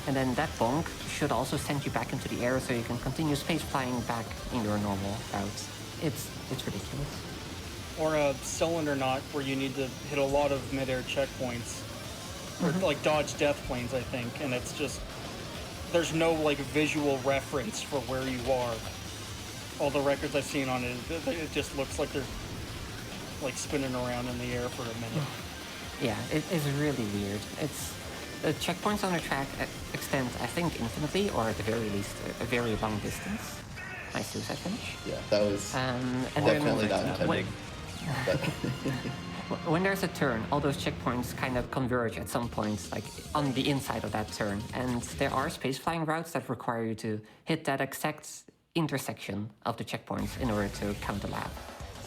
And then that bonk should also send you back into the air so you can continue space flying back in your normal routes. It's ridiculous. Or a cylinder knot where you need to hit a lot of mid-air checkpoints. Or like dodge death planes, I think. And it's just, there's no like visual reference for where you are. All the records I've seen on it, it just looks like they're like spinning around in the air for a minute. Yeah, it is really weird. The checkpoints on the track extend, I think, infinitely, or at the very least, a very long distance. Nice suicide finish. Yeah, that was And definitely then, not intended. But when there's a turn, all those checkpoints kind of converge at some point, like on the inside of that turn. And there are space flying routes that require you to hit that exact intersection of the checkpoints in order to count the lap.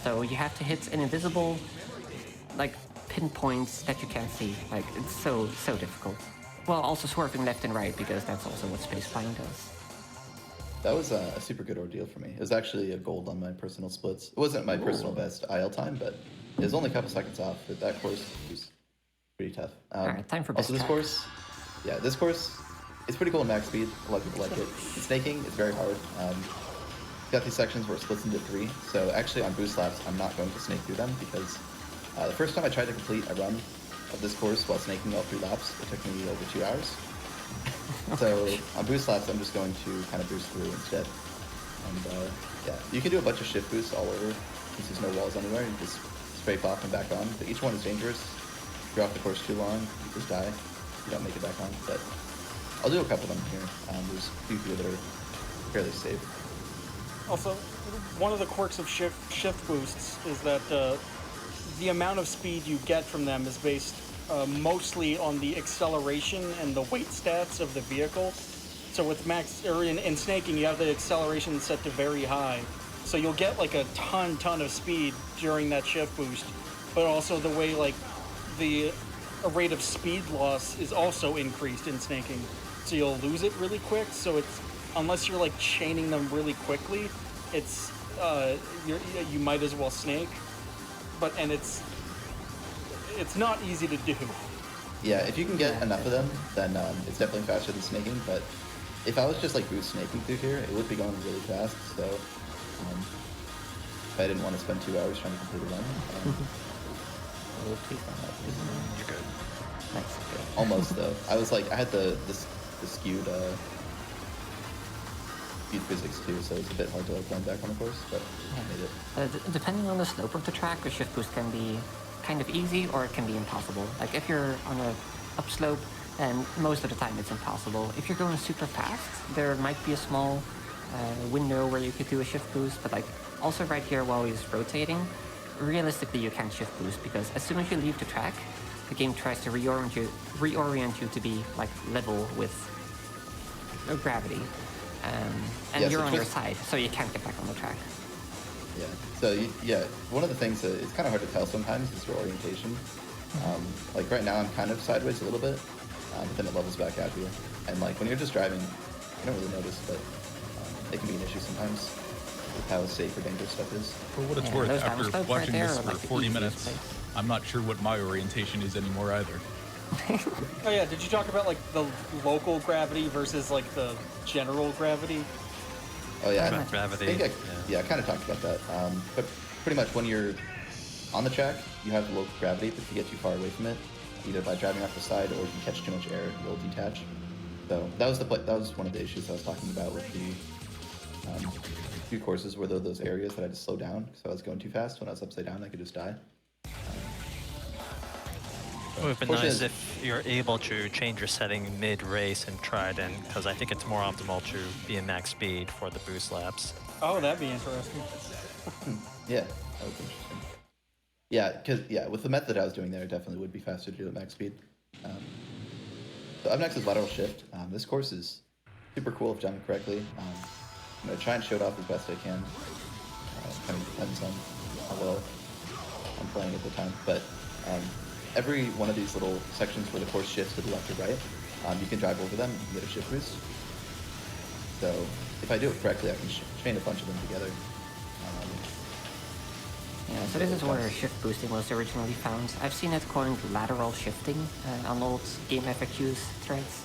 So you have to hit an invisible, like, pinpoints that you can't see. Like, it's so difficult. Well, also swerving left and right, because that's also what space flying does. that was a super good ordeal for me. It was actually a gold on my personal splits. It wasn't my personal best IL time, but it was only a couple seconds off. But that course was pretty tough. Alright, time for best also this track. course, yeah, this course, it's pretty cool in max speed. A lot of people like it. In snaking, it's very hard. Got these sections where it splits into 3. So actually on boost laps, I'm not going to snake through them because the first time I tried to complete a run of this course while snaking all 3 laps, it took me over 2 hours. So on boost laps, I'm just going to kind of boost through instead. And yeah, you can do a bunch of shift boosts all over since there's no walls anywhere. You just scrape off and back on. But each one is dangerous. If you're off the course too long, you just die. You don't make it back on. But I'll do a couple of them here. There's a few that are fairly safe. Also, one of the quirks of shift boosts is that the amount of speed you get from them is based mostly on the acceleration and the weight stats of the vehicle. So with max, or in snaking, you have the acceleration set to very high. So you'll get like a ton of speed during that shift boost, but also the way like the rate of speed loss is also increased in snaking. So you'll lose it really quick. So it's, unless you're like chaining them really quickly, it's you might as well snake. And it's not easy to do. Yeah, if you can get enough of them, then it's definitely faster than snaking. But if I was just like boost snaking through here, it would be going really fast. So if I didn't want to spend 2 hours trying to complete a run, You're good. almost though. I was like, I had the skewed speed physics too, so it's a bit hard to like run back on the course, but I made it. Depending on the slope of the track, a shift boost can be kind of easy or it can be impossible. Like if you're on a upslope, then most of the time it's impossible. If you're going super fast, there might be a small window where you could do a shift boost, but like also right here while he's rotating, realistically you can't shift boost because as soon as you leave the track, the game tries to reorient you to be like level with gravity. And you're on your side, so you can't get back on the track. Yeah. So one of the things that it's kind of hard to tell sometimes is your orientation. Like right now, I'm kind of sideways a little bit, but then it levels back out here. And like when you're just driving, you don't really notice, but it can be an issue sometimes with how safe or dangerous stuff is. For what it's worth, after watching this for 40 minutes, I'm not sure what my orientation is anymore either. Oh yeah, did you talk about like the local gravity versus like the general gravity? Oh yeah, gravity. I kind of talked about that. But pretty much when you're on the track, you have the local gravity, but if you get too far away from it, either by driving off the side or if you catch too much air, you'll detach. So that was one of the issues I was talking about with the few courses where there were those areas that I had to slow down because I was going too fast. When I was upside down, I could just die. It would have been nice if you're able to change your setting mid-race and try then, because I think it's more optimal to be in max speed for the boost laps. Oh, that'd be interesting. Yeah, that would be interesting. Yeah, because with the method I was doing there, it definitely would be faster to do at max speed. So up next is lateral shift. This course is super cool if done correctly. I'm going to try and show it off as best I can. It kind of depends on how well I'm playing at the time, but every one of these little sections where the course shifts to the left or right, you can drive over them and get a shift boost. So if I do it correctly, I can chain a bunch of them together. Yeah, so this is where shift boosting was originally found. I've seen it coined lateral shifting on old game FAQs threads.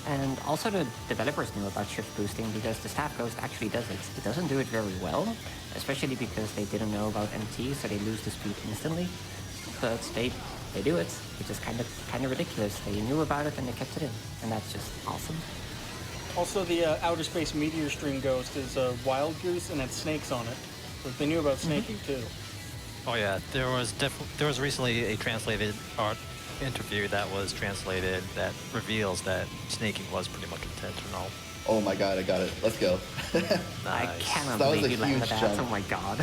And also the developers knew about shift boosting because the staff ghost actually does it. It doesn't do it very well, especially because they didn't know about MT, so they lose the speed instantly. But they do it, which is kind of ridiculous. They knew about it and they kept it in, and that's just awesome. Also, the outer space meteor stream ghost is a wild goose and has snakes on it. But they knew about snaking too. Oh yeah, there was recently a translated art interview that was translated that reveals that snaking was pretty much intentional. Oh my god, I got it. Let's go. Nice. I cannot That was believe a you landed huge that. jump. Oh my god.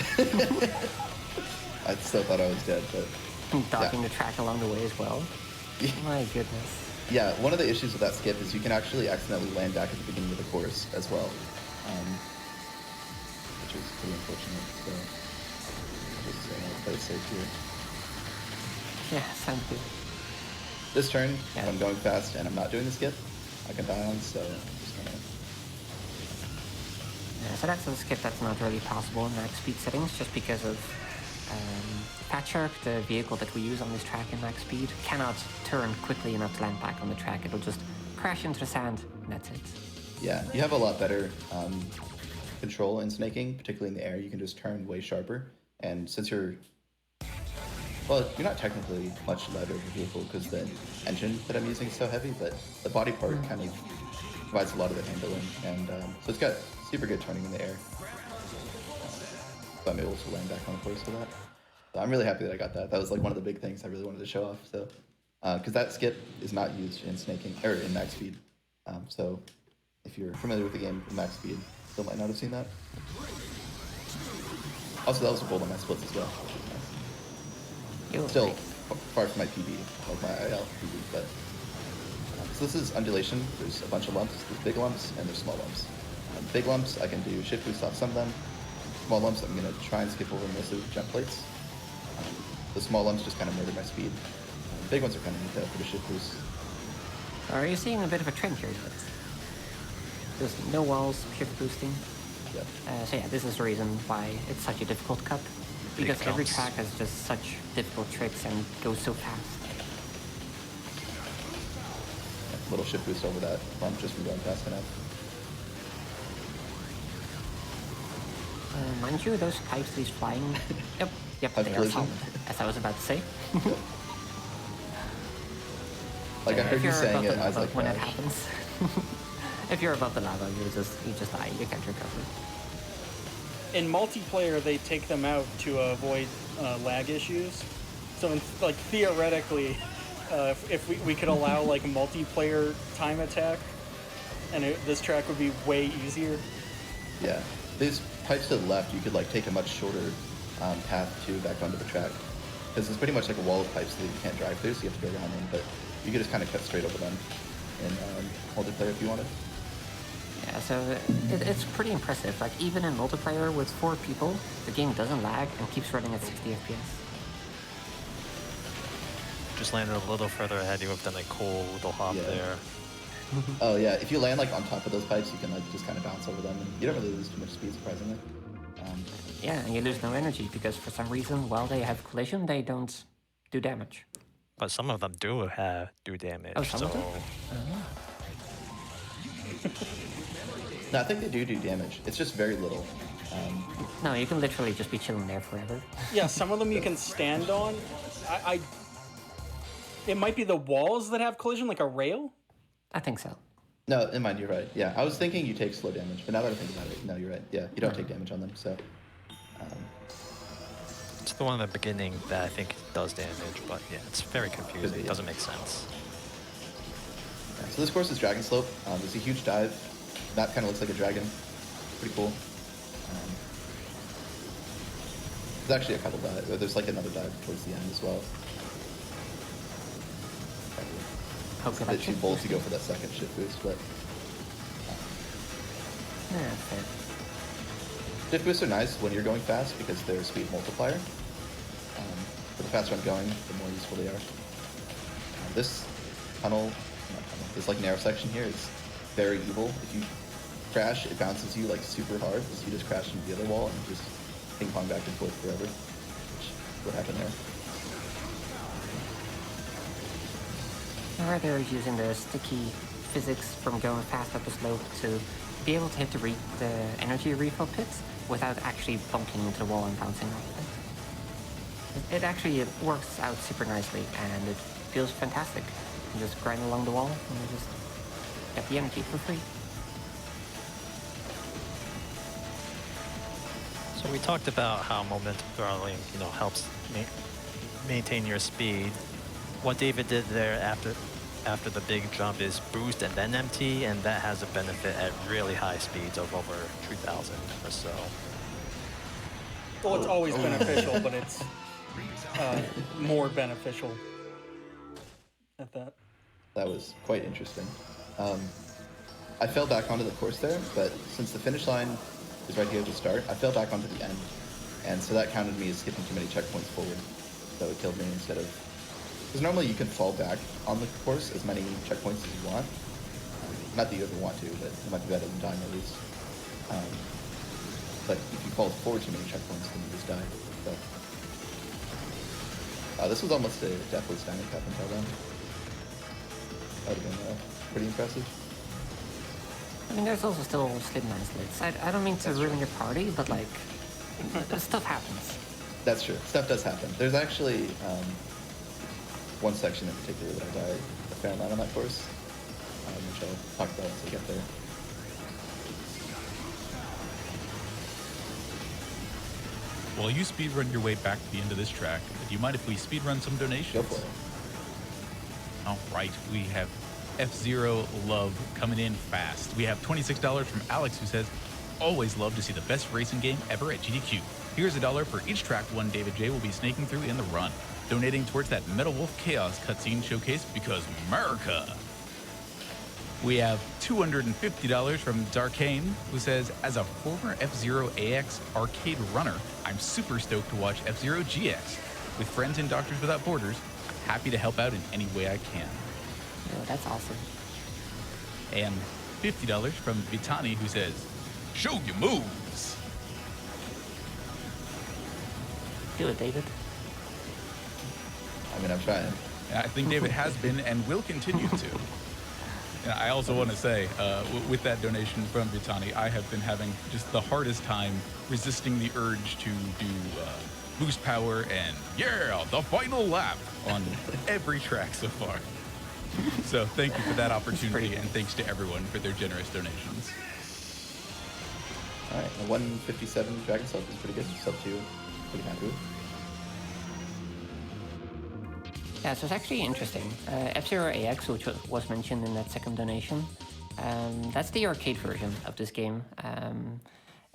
I still thought I was dead, but Dodging the track along the way as well. My goodness. yeah, one of the issues with that skip is you can actually accidentally land back at the beginning of the course as well, which is pretty unfortunate. So just play it safe here. Yeah, sounds good. This turn, Yeah. if I'm going fast and I'm not doing the skip, I can die on, so I'm just gonna... Yeah, so that's a skip that's not really possible in max speed settings, just because of Fat Shark, the vehicle that we use on this track in max speed, cannot turn quickly enough to land back on the track. It'll just crash into the sand, and that's it. Yeah, you have a lot better control in snaking, particularly in the air. You can just turn way sharper, and since you're... Well, you're not technically much lighter of a vehicle because the engine that I'm using is so heavy, but the body part kind of provides a lot of the handling, and so it's got super good turning in the air. So I'm able to land back on the course for that. So I'm really happy that I got that. That was like one of the big things I really wanted to show off. So, because that skip is not used in snaking or in max speed. So if you're familiar with the game in max speed, still might not have seen that. Also, that was a gold on my splits as well. Still far from my PB, like my IL PB, but so this is undulation. There's a bunch of lumps. There's big lumps and there's small lumps. Big lumps, I can do shift boost off some of them. Small lumps, I'm gonna try and skip over most of the jump plates. The small lumps just kind of murder my speed. Big ones are kind of neat though for the shift boost. Are you seeing a bit of a trend here? There's no walls, shift boosting. Yep. So yeah, this is the reason why it's such a difficult cup. Because every track has just such difficult tricks and goes so fast. Yeah, little shift boost over that lump just from going fast enough. Mind you, those pipes he's flying... Yep, Have they are collision? solid, as I was about to say. Yep. Like I heard If you you're saying above it, the I was lava like, when it gosh. happens. If you're above the lava, you just die. You can't recover. In multiplayer, they take them out to avoid lag issues. So, like theoretically, if we could allow like multiplayer time attack, and this track would be way easier. Yeah, these pipes to the left, you could like take a much shorter path to back onto the track, because it's pretty much like a wall of pipes that you can't drive through, so you have to go around them. But you could just kind of cut straight over them in multiplayer if you wanted. Yeah, so it's pretty impressive. Like, even in multiplayer with 4 people, the game doesn't lag and keeps running at 60 FPS. Just landed a little further ahead, you have done a cool little hop Yeah. there. Oh yeah, if you land like on top of those pipes, you can like just kind of bounce over them, and you don't really lose too much speed, surprisingly. Yeah, and you lose no energy because for some reason, while they have collision, they don't do damage. But some of them do damage. Oh, some of them? No, I think they do damage. It's just very little. No, you can literally just be chilling there forever. Yeah, some of them you can stand on. It might be the walls that have collision, like a rail. I think so. No, in mind, you're right. Yeah, I was thinking you take slow damage, but now that I think about it, no, you're right. Yeah, you don't take damage on them, so... It's the one in the beginning that I think does damage, but yeah, it's very confusing. It doesn't make sense. Yeah, so this course is Dragon Slope. There's a huge dive. That kind of looks like a dragon. Pretty cool. There's actually a couple dives. There's like another dive towards the end as well. Hope It's you a like bit too shift bold to boosting. go for that second shift boost, but... Yeah, fair. Shift boosts are nice when you're going fast because they're a speed multiplier. But the faster I'm going, the more useful they are. This this like narrow section here is very evil. If you crash, it bounces you like super hard, so you just crash into the other wall and just ping pong back and forth forever. Which what happened there. Or they're using the sticky physics from going fast up a slope to be able to hit the energy refill pits without actually bumping into the wall and bouncing off of it. It works out super nicely, and it feels fantastic. You just grind along the wall, and you just get the energy for free. So we talked about how momentum throttling, helps maintain your speed. What David did there after the big jump is boost and then empty, and that has a benefit at really high speeds of over 2,000 or so. Well, it's always beneficial, but it's more beneficial at that. That was quite interesting. I fell back onto the course there, but since the finish line is right here at the start, I fell back onto the end, and so that counted me as skipping too many checkpoints forward, so it killed me instead of... Because normally you can fall back on the course as many checkpoints as you want. Not that you ever want to, but it might be better than dying at least. But if you fall forward too many checkpoints, then you just die. So, this was almost a deathless diamond cap until then. That would have been pretty impressive. I mean, there's also still slipline slits. I don't mean to ruin your party, but like, stuff happens. That's true. Stuff does happen. There's actually one section in particular that I died a fair amount on that course, which I'll talk about once I get there. While you speedrun your way back to the end of this track, do you mind if we speedrun some donations? Go for it. All right, we have F-Zero Love coming in fast. We have $26 from Alex, who says, always love to see the best racing game ever at GDQ. Here's $1 for each track 1davidj will be snaking through in the run, donating towards that Metal Wolf Chaos cutscene showcase because America. We have $250 from Darkane, who says, as a former F-Zero AX arcade runner, I'm super stoked to watch F-Zero GX. With friends in Doctors Without Borders, I'm happy to help out in any way I can. Oh, that's awesome. And $50 from Vitani, who says, show your moves. Do it, David. I mean, I'm trying. I think David has been and will continue to. And I also want to say, with that donation from Vitani, I have been having just the hardest time resisting the urge to do boost power and, yeah, the final lap on every track so far. So thank you for that opportunity, and thanks to everyone for their generous donations. All right, a 157 Dragon Sub is pretty good. Sub 2, pretty happy with. Yeah, so it's actually interesting. F-Zero AX, which was mentioned in that second donation, that's the arcade version of this game.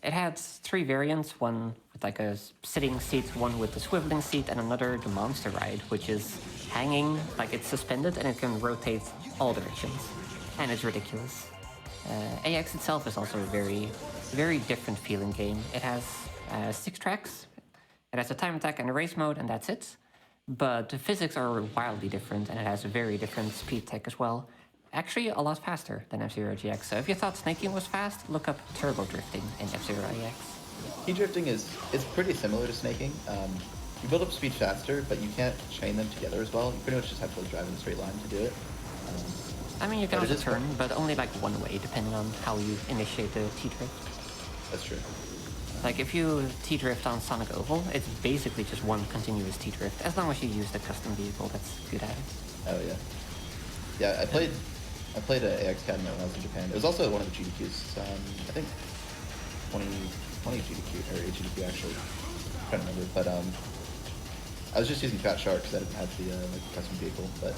It had 3 variants, one with like a sitting seat, one with the swiveling seat, and another, the monster ride, which is hanging, like it's suspended, and it can rotate all directions. And it's ridiculous. AX itself is also a very, very different feeling game. It has 6 tracks. It has a time attack and a race mode, and that's it. But the physics are wildly different, and it has a very different speed tech as well. Actually, a lot faster than F-Zero GX. So if you thought snaking was fast, look up turbo drifting in F-Zero AX. T-drifting is pretty similar to snaking. You build up speed faster, but you can't chain them together as well. You pretty much just have to drive in a straight line to do it. I mean, you can also turn, but only like one way, depending on how you initiate the T-drift. That's true. Like, if you T-drift on Sonic Oval, it's basically just one continuous T-drift, as long as you use the custom vehicle that's good at it. Oh, yeah. Yeah, I played an AX cabinet when I was in Japan. It was also one of the GDQs. I think 20 GDQ, or GDQ actually. I'm trying to remember, but I was just using Fat Shark because I didn't have the custom vehicle, but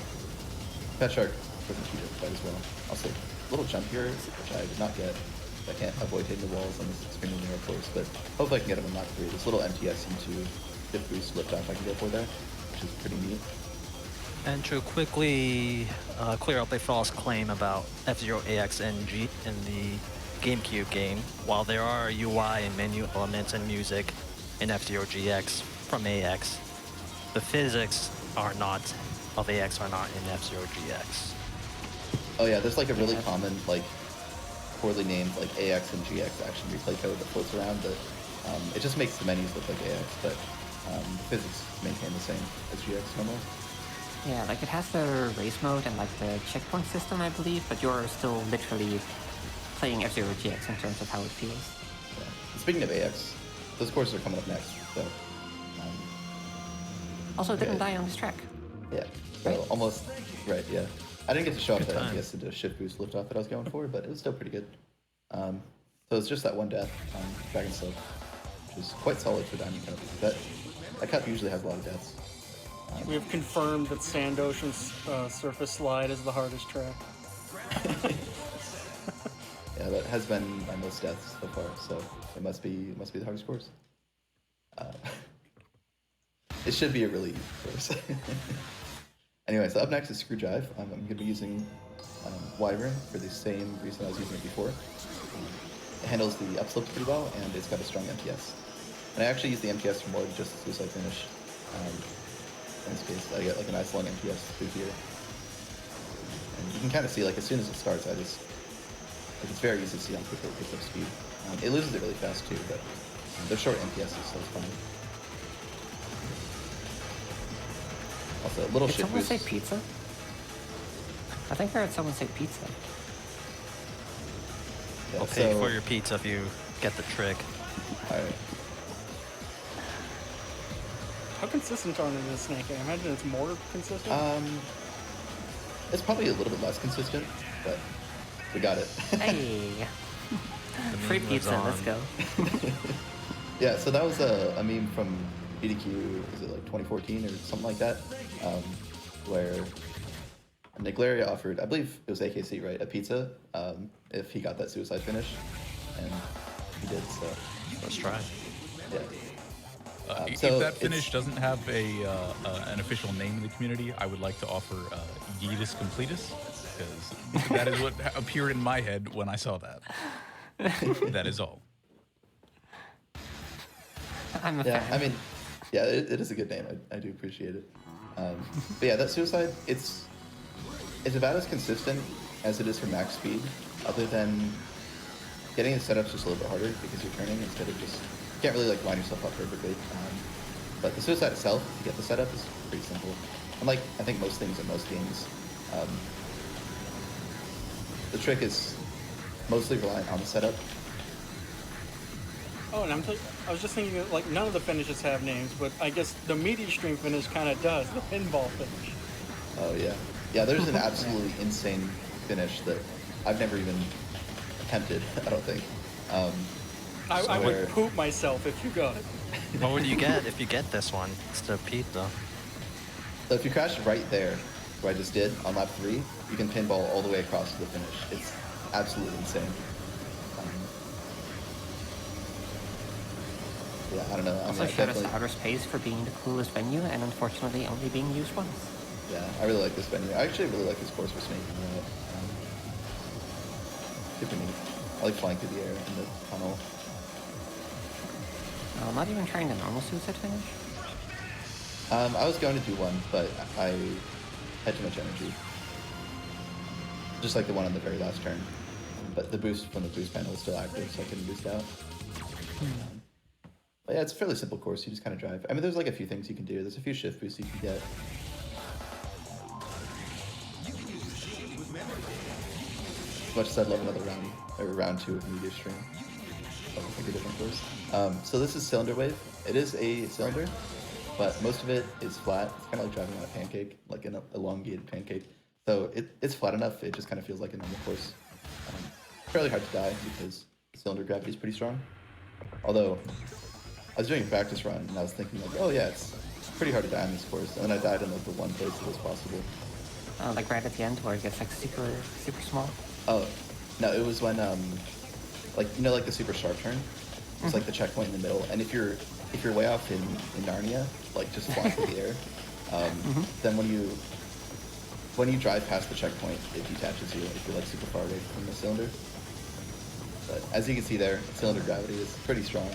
Fat Shark was a T-drift fight as well. Also, a little jump here, which I did not get. I can't avoid hitting the walls on this extremely narrow course, but hopefully I can get him on Mach 3. This little MTS into dip boost lift off I can go for there, which is pretty neat. And to quickly clear up a false claim about F-Zero AX in the GameCube game, while there are UI and menu elements and music in F-Zero GX from AX, the physics of AX are not in F-Zero GX. Oh yeah, there's like a really common, like, poorly named like AX and GX action replay code that floats around that it just makes the menus look like AX, but physics maintain the same as GX normally. Yeah, like it has the race mode and like the checkpoint system, I believe, but you're still literally playing F-Zero GX in terms of how it feels. Yeah. Speaking of AX, those courses are coming up next, so... also, didn't die on this track. Yeah, so right? Almost... Right, yeah. I didn't get to show off the MPS into shift boost liftoff that I was going for, but it was still pretty good. So it's just that one death on Dragon Slope, which is quite solid for Diamond Canopy. That cup usually has a lot of deaths. We have confirmed that Sand Ocean's Surface Slide is the hardest track. Yeah, that has been my most deaths so far, so it must be the hardest course. It should be a really easy course. Anyway, so up next is Screwdrive. I'm going to be using Wyvern for the same reason I was using it before. It handles the upslopes pretty well, and it's got a strong MTS. And I actually use the MTS for more than just the suicide finish. In this case, I get like a nice long MTS through here. And you can kind of see, like, as soon as it starts, it's very easy to see how quickly it picks up speed. It loses it really fast too, but they're short MPSs, so it's fine. Also, a little Did shit someone boost. say pizza? I think I heard someone say pizza. Yeah, I'll pay for your pizza if you get the trick. Alright. How consistent are they in the Snake? I imagine it's more consistent? It's probably a little bit less consistent, but we got it. Hey! Free pizza, let's go. Yeah, so that was a meme from BDQ, was it like 2014 or something like that, where Naegleria offered, I believe it was AKC, right, a pizza if he got that suicide finish, and he did, so. Let's try. Yeah. So if that finish doesn't have an official name in the community, I would like to offer Yeetus Completus, because that is what appeared in my head when I saw that. That is all. I'm a Yeah, fan. I mean, yeah, it is a good name. I do appreciate it. But yeah, that suicide, it's about as consistent as it is for max speed, other than getting the setups just a little bit harder because you're turning instead of just, you can't really like line yourself up perfectly. But the suicide itself, to get the setup, is pretty simple. Unlike, I think, most things in most games, the trick is mostly reliant on the setup. Oh, and I was just thinking that, like, none of the finishes have names, but I guess the meaty stream finish kind of does, the pinball finish. Oh, yeah. Yeah, there's an absolutely insane finish that I've never even attempted, I don't think. I would poop myself if you got it. What would you get if you get this one? It's the pizza. So if you crash right there, where I just did, on lap 3, you can pinball all the way across to the finish. It's absolutely insane. Yeah, I don't know. Also showed us outer space for being the coolest venue, and unfortunately only being used once. Yeah, I really like this venue. I actually really like this course for snaking. Super neat. I like flying through the air in the tunnel. I'm not even trying the normal suicide finish. I was going to do one, but I had too much energy. Just like the one on the very last turn. But the boost from the boost panel is still active, so I couldn't boost out. But yeah, it's a fairly simple course. You just kind of drive. I mean, there's like a few things you can do. There's a few shift boosts you can get. As much as I'd love another round, or round 2 of Meteor Stream. I'll pick a different course. So this is Cylinder Wave. It is a cylinder, but most of it is flat. It's kind of like driving on a pancake, like an elongated pancake. So it's flat enough. It just kind of feels like a normal course. Fairly hard to die because cylinder gravity is pretty strong. Although, I was doing a practice run and I was thinking like, oh yeah, it's pretty hard to die on this course. And then I died in like the one place it was possible. Like right at the end where it gets like super small. Oh, no, it was when, like, you know, like the super sharp turn? It's like the checkpoint in the middle. And if you're way off in Narnia, like just flying through the air, then when you drive past the checkpoint, it detaches you if you're like super far away from the cylinder. But as you can see there, cylinder gravity is pretty strong.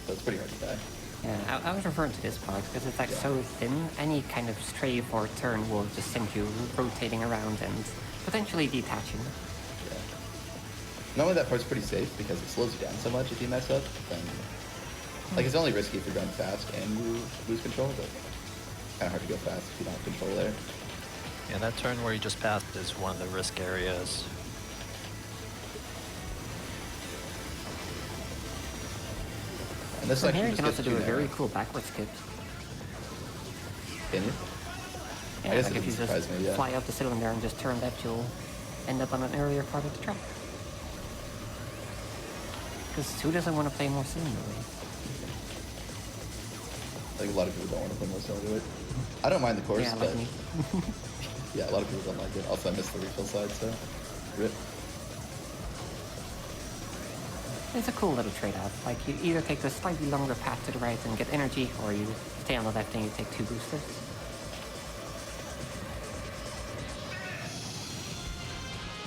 So it's pretty hard to die. Yeah, I was referring to this part because it's like so thin, any kind of strafe or turn will just send you rotating around and potentially detaching. Normally that part's pretty safe because it slows you down so much if you mess up, then Like, it's only risky if you're going fast and you lose control, but it's kind of hard to go fast if you don't have control there. Yeah, that turn where you just passed is one of the risk areas. And this From section here you just can gets also too do a very narrow. cool backward skip. Can you? Yeah, I guess like it if you doesn't just surprise me, yeah. fly up the cylinder and just turn left, you'll end up on an earlier part of the track. Because who doesn't want to play more cylinder race? I think a lot of people don't want to play most of it. I don't mind the course, Yeah, but like me. yeah, a lot of people don't like it. Also, I miss the refill side, so rip. It's a cool little trade-off. Like, you either take the slightly longer path to the right and get energy, or you stay on the left and you take 2 boosters.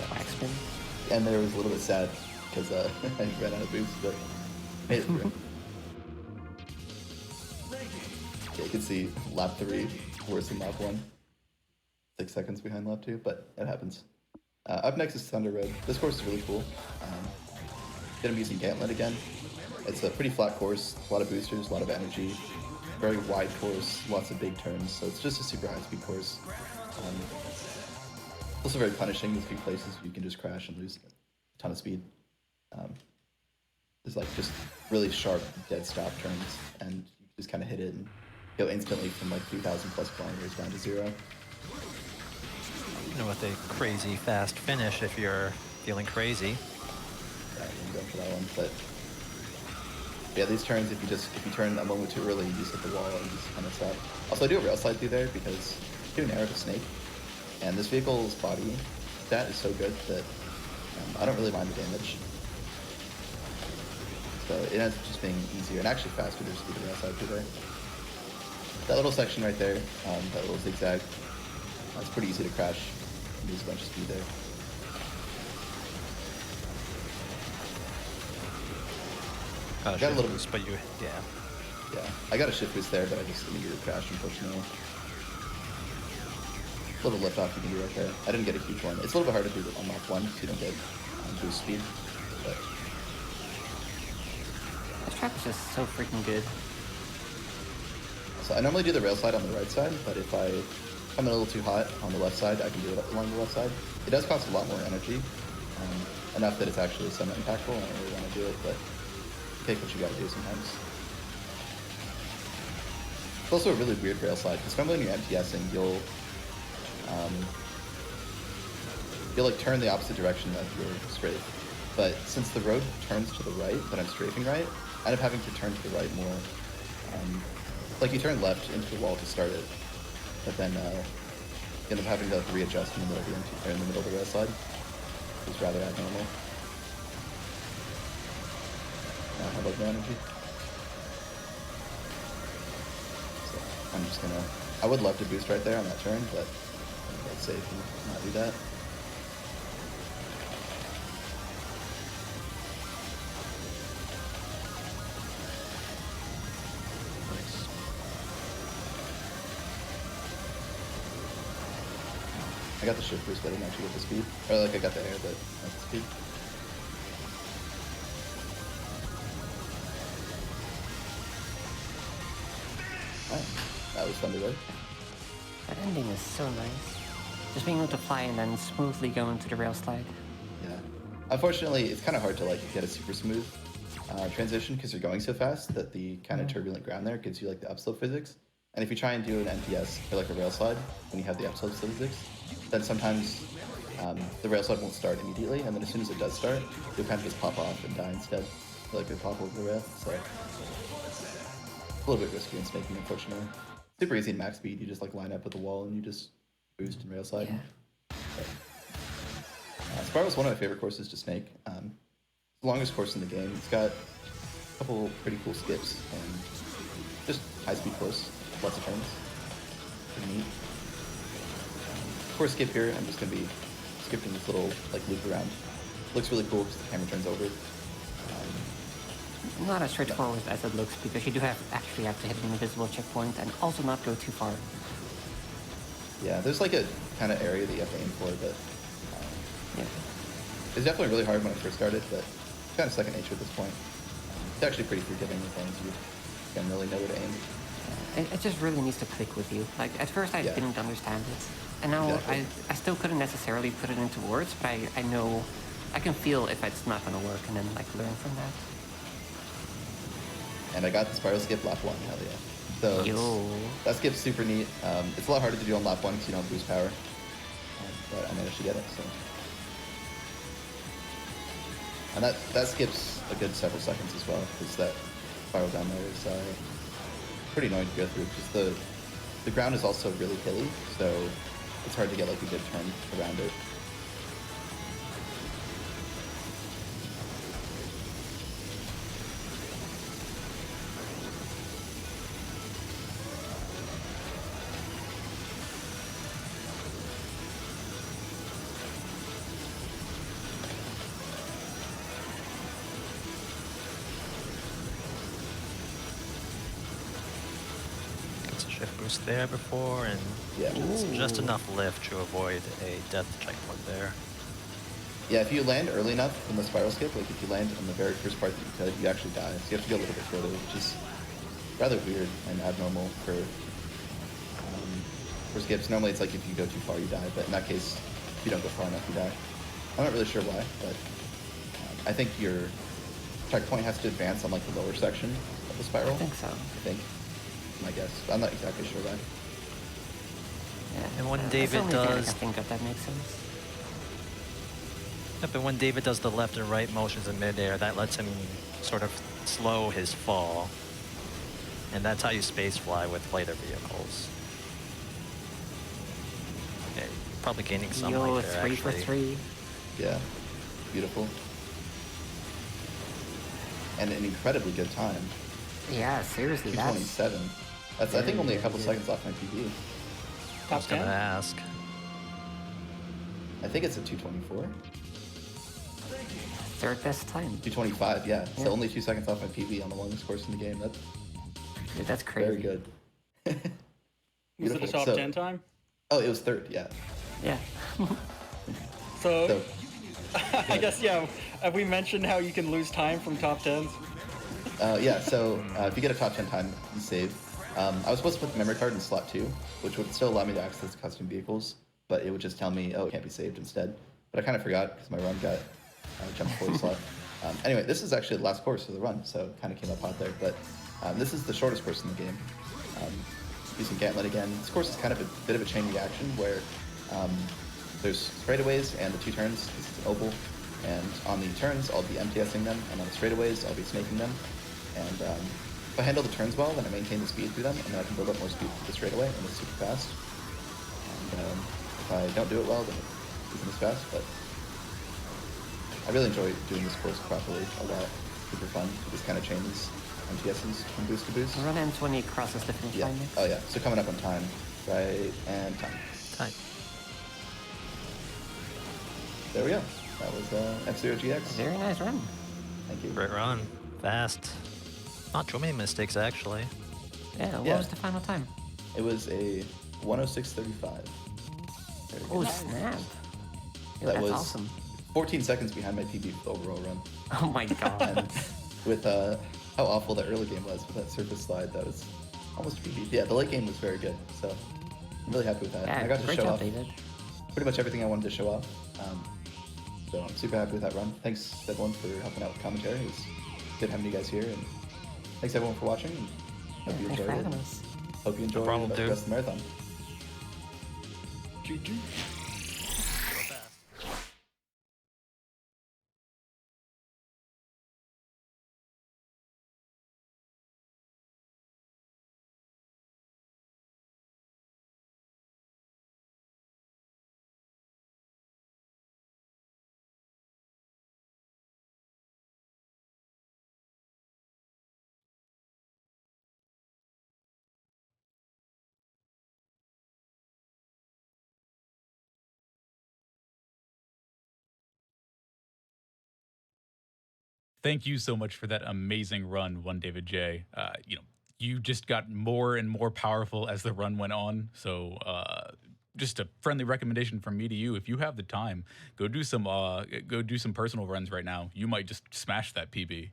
Back spin. And there was a little bit sad because I ran out of boosts, but made it through. Yeah, you can see lap 3 worse than lap 1. 6 seconds behind lap 2, but it happens. Up next is Thunder Road. This course is really cool. Gonna be using Gantlet again. It's a pretty flat course, a lot of boosters, a lot of energy, very wide course, lots of big turns, so it's just a super high-speed course. It's also very punishing. There's a few places you can just crash and lose a ton of speed. There's like just really sharp dead stop turns, and you just kind of hit it and go instantly from like 3,000 plus kilometers down to 0. You know, with a crazy fast finish if you're feeling crazy. Yeah, I'm going for that one, but yeah, these turns, if you turn a moment too early, you just hit the wall and you just kind of stop. Also, I do a rail slide through there because it's too narrow to snake, and this vehicle's body stat is so good that I don't really mind the damage. So it ends up just being easier and actually faster to just do the rail slide through there. That little section right there, that little zigzag, it's pretty easy to crash. Lose a bunch of speed there. Got a little boost, but yeah. Yeah, I got a shift boost there, but I just immediately crashed, unfortunately. A little lift off you can do right there. I didn't get a huge one. It's a little bit hard to do on lap 1 because you don't get boost speed. But This track is just so freaking good. so I normally do the rail slide on the right side, but if I'm a little too hot on the left side, I can do it along the left side. It does cost a lot more energy, enough that it's actually somewhat impactful. I don't really want to do it, but take what you gotta do sometimes. It's also a really weird rail slide, because normally when you're MTSing, you'll like turn the opposite direction of your strafe. But since the road turns to the right, but I'm strafing right, I end up having to turn to the right more. Like you turn left into the wall to start it, but then you end up having to readjust in the middle of the rail slide. It's rather abnormal. How about the energy? So I'm just gonna. I would love to boost right there on that turn, but let's safe and not do that. Nice. I got the shift boost, but I didn't actually get the speed. Or like I got the air, but not the speed. That was Thunder Road. That ending is so nice. Just being able to fly and then smoothly go into the rail slide. Yeah. Unfortunately, it's kind of hard to like get a super smooth transition because you're going so fast that the kind of turbulent ground there gives you like the upslope physics. And if you try and do an NPS or like a rail slide when you have the upslope physics, then sometimes the rail slide won't start immediately, and then as soon as it does start, you'll kind of just pop off and die instead. Like a pop over the rail. So a little bit risky in snaking, unfortunately. Super easy in max speed. You just like line up with the wall and you just boost and rail slide. Yeah. Spiral's one of my favorite courses to snake. It's the longest course in the game. It's got a couple pretty cool skips and just high speed course, lots of turns. Pretty neat. Course skip here, I'm just gonna be skipping this little like loop around. Looks really cool because the camera turns over. Not as straightforward as it looks, because you do actually have to hit an invisible checkpoint and also not go too far. Yeah, there's like a kind of area that you have to aim for, but Yeah. it's definitely really hard when I first started, but it's kind of second nature at this point. It's actually pretty forgiving as long as you generally know where to aim. It just really needs to click with you. Like, at first I didn't understand it. And now Exactly. I still couldn't necessarily put it into words, but I know, I can feel if it's not going to work and then, like, learn from that. And I got the spiral skip lap 1, hell yeah. So that skip's super neat. It's a lot harder to do on lap 1 because you don't boost power. But I managed to get it, so. And that skips a good several seconds as well, because that spiral down there is pretty annoying to go through, because the ground is also really hilly, so it's hard to get like a good turn around it. Shift boost there before, and just enough lift to avoid a death checkpoint there. Yeah, if you land early enough in the spiral skip, like if you land on the very first part that you could, you actually die. So you have to go a little bit further, which is rather weird and abnormal for skips. Normally it's like if you go too far, you die, but in that case, if you don't go far enough, you die. I'm not really sure why, but I think your checkpoint has to advance on like the lower section of the spiral. I think so. I think. My guess. I'm not exactly sure why. Yeah. And when That's David the only thing I does, can think of that makes sense. yeah, but when David does the left and right motions in midair, that lets him sort of slow his fall, and that's how you space fly with lighter vehicles. Okay, probably gaining some height there, 3 for actually. 3. Yeah. Beautiful. And an incredibly good time. Yeah, seriously, that's 227. That's I think only a couple seconds off my PB. I was gonna ask. I think it's a 224. third best time. 225, yeah. So only 2 seconds off my PB on the longest course in the game. Dude, that's crazy. Very good. Was it a top 10 time? Oh, it was third, yeah. Yeah. So I guess, yeah, have we mentioned how you can lose time from top 10s? Yeah, so if you get a top 10 time, you save. I was supposed to put the memory card in slot 2, which would still allow me to access custom vehicles, but it would just tell me, oh, it can't be saved instead. But I kind of forgot because my run got jumped forward slot. Anyway, this is actually the last course of the run, so it kind of came up hot there. But this is the shortest course in the game. Using Gantlet again. This course is kind of a bit of a chain reaction where there's straightaways and the 2 turns. This is oval. And on the turns, I'll be MTSing them, and on the straightaways, I'll be snaking them. And if I handle the turns well, then I maintain the speed through them, and then I can build up more speed through the straightaway, and it's super fast. And if I don't do it well, then it isn't as fast, but I really enjoy doing this course properly a lot. Super fun to just kind of chain these MTSs from boost to boost. Run ends when he crosses the finish line next. Oh yeah, so coming up on time, right, and time. Time. There we go. That was F-Zero GX. Very nice run. Thank you. Great run. Fast. Not too many mistakes, actually. Yeah, what was the final time? It was a 106.35. Oh, snap. Dude, That that's was awesome. 14 seconds behind my PB for the overall run. Oh my god. And with how awful that early game was with that surface slide, that was almost a PB. Yeah, the late game was very good, so I'm really happy with that. Yeah, I got to great show job, off David. pretty much everything I wanted to show off. So I'm super happy with that run. Thanks everyone for helping out with commentary. It was good having you guys here, and thanks everyone for watching. And hope you Thanks for enjoyed having it. us. Hope you enjoy problem, the dude. rest of the marathon. Thank you so much for that amazing run, 1davidj. You just got more and more powerful as the run went on. So just a friendly recommendation from me to you: if you have the time, go do some personal runs right now. You might just smash that PB.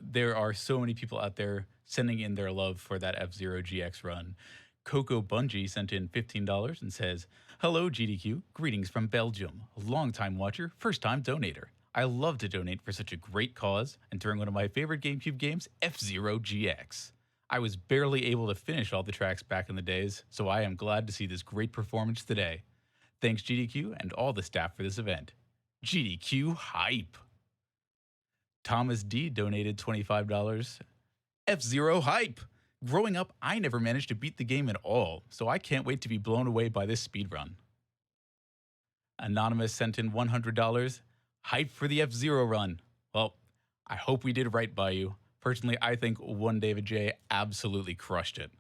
There are so many people out there sending in their love for that F-Zero GX run. Coco Bungie sent in $15 and says, "Hello, GDQ. Greetings from Belgium. Longtime watcher, first-time donator. I love to donate for such a great cause, and during one of my favorite GameCube games, F-Zero GX. I was barely able to finish all the tracks back in the days, so I am glad to see this great performance today. Thanks, GDQ, and all the staff for this event. GDQ Hype." Thomas D donated $25. F-Zero Hype. Growing up, I never managed to beat the game at all, so I can't wait to be blown away by this speedrun. Anonymous sent in $100. Hype for the F-Zero run. Well, I hope we did right by you. Personally, I think 1davidj absolutely crushed it.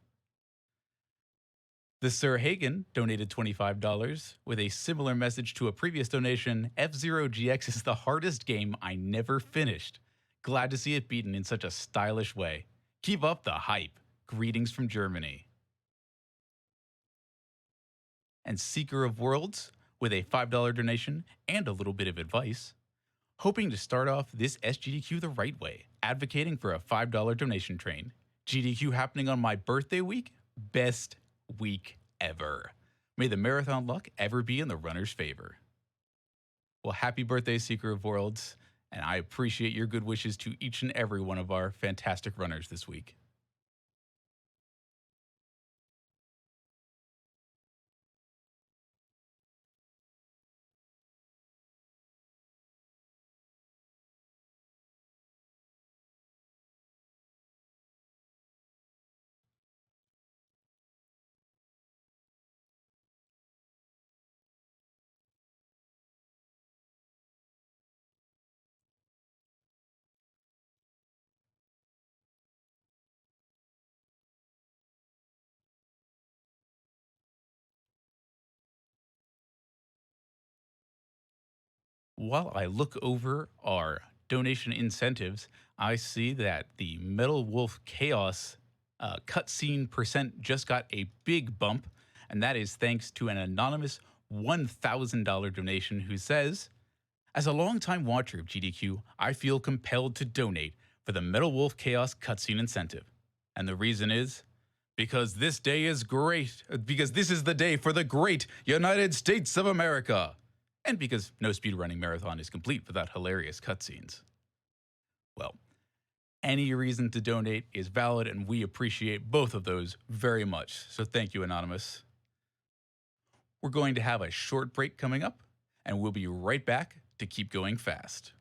The Sir Hagen donated $25 with a similar message to a previous donation. F-Zero GX is the hardest game I never finished. Glad to see it beaten in such a stylish way. Keep up the hype. Greetings from Germany. And Seeker of Worlds with a $5 donation and a little bit of advice. Hoping to start off this SGDQ the right way, advocating for a $5 donation train. GDQ happening on my birthday week? Best week ever. May the marathon luck ever be in the runner's favor. Well, happy birthday, Seeker of Worlds, and I appreciate your good wishes to each and every one of our fantastic runners this week. While I look over our donation incentives, I see that the Metal Wolf Chaos cutscene percent just got a big bump, and that is thanks to an anonymous $1,000 donation who says, "As a longtime watcher of GDQ, I feel compelled to donate for the Metal Wolf Chaos cutscene incentive. And the reason is because this day is great, because this is the day for the great United States of America. And because no speedrunning marathon is complete without hilarious cutscenes." Well, any reason to donate is valid, and we appreciate both of those very much. So thank you, Anonymous. We're going to have a short break coming up, and we'll be right back to keep going fast.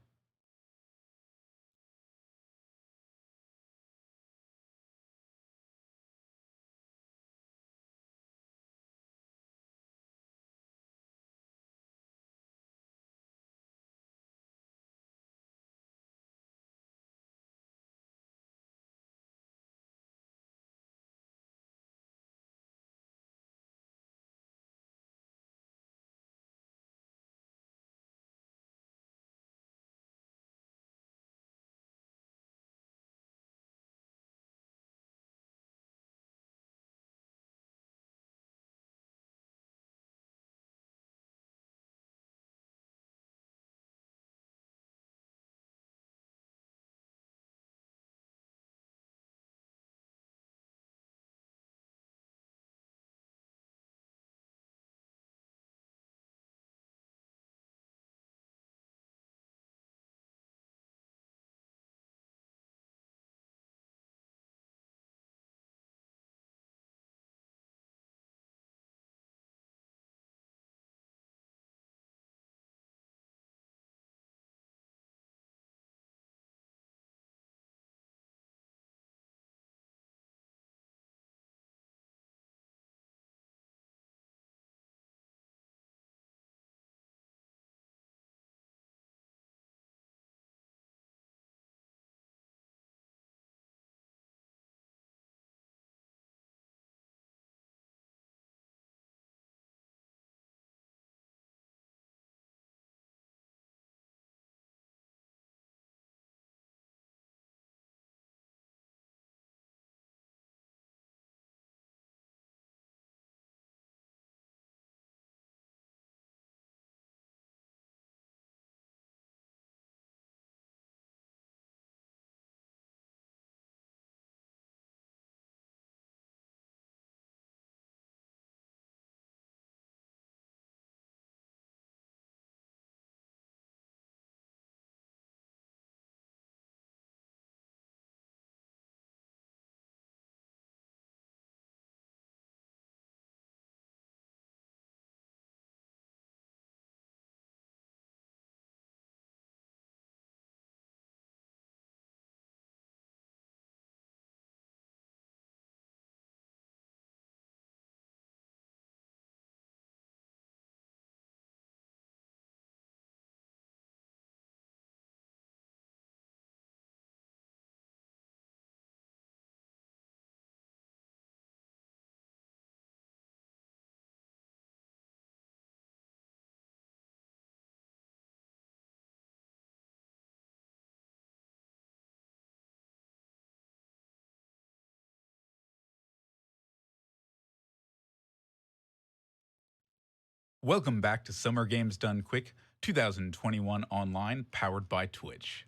Welcome back to Summer Games Done Quick 2021 Online, powered by Twitch.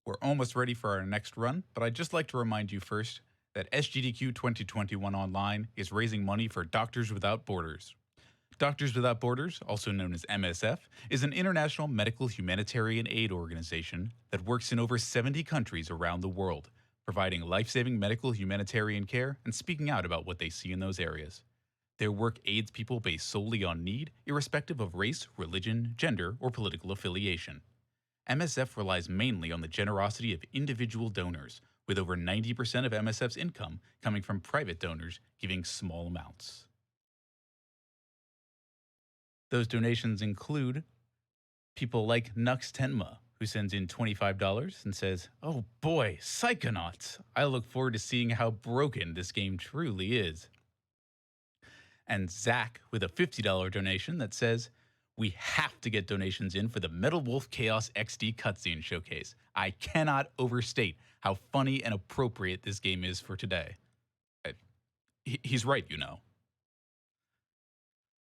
We're almost ready for our next run, but I'd just like to remind you first that SGDQ 2021 Online is raising money for Doctors Without Borders. Doctors Without Borders, also known as MSF, is an international medical humanitarian aid organization that works in over 70 countries around the world, providing life-saving medical humanitarian care and speaking out about what they see in those areas. Their work aids people based solely on need, irrespective of race, religion, gender, or political affiliation. MSF relies mainly on the generosity of individual donors, with over 90% of MSF's income coming from private donors giving small amounts. Those donations include people like Nux Tenma, who sends in $25 and says, "Oh boy, Psychonauts! I look forward to seeing how broken this game truly is." And Zach with a $50 donation that says, "We have to get donations in for the Metal Wolf Chaos XD cutscene showcase. I cannot overstate how funny and appropriate this game is for today." He's right, you know.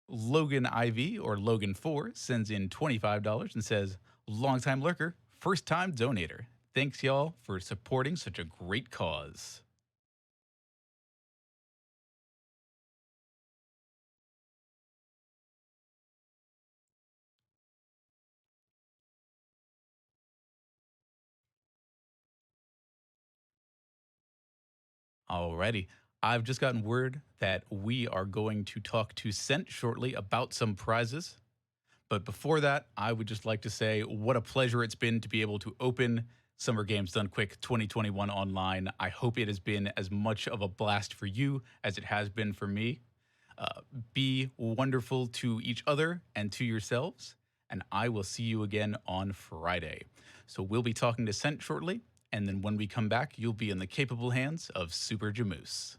Logan IV, or Logan4, sends in $25 and says, "Longtime lurker, first time donator. Thanks y'all for supporting such a great cause." Alrighty. I've just gotten word that we are going to talk to Cent shortly about some prizes. But before that, I would just like to say what a pleasure it's been to be able to open Summer Games Done Quick 2021 online. I hope it has been as much of a blast for you as it has been for me. Be wonderful to each other and to yourselves, and I will see you again on Friday. So we'll be talking to Cent shortly, and then when we come back, you'll be in the capable hands of Super Jamoose.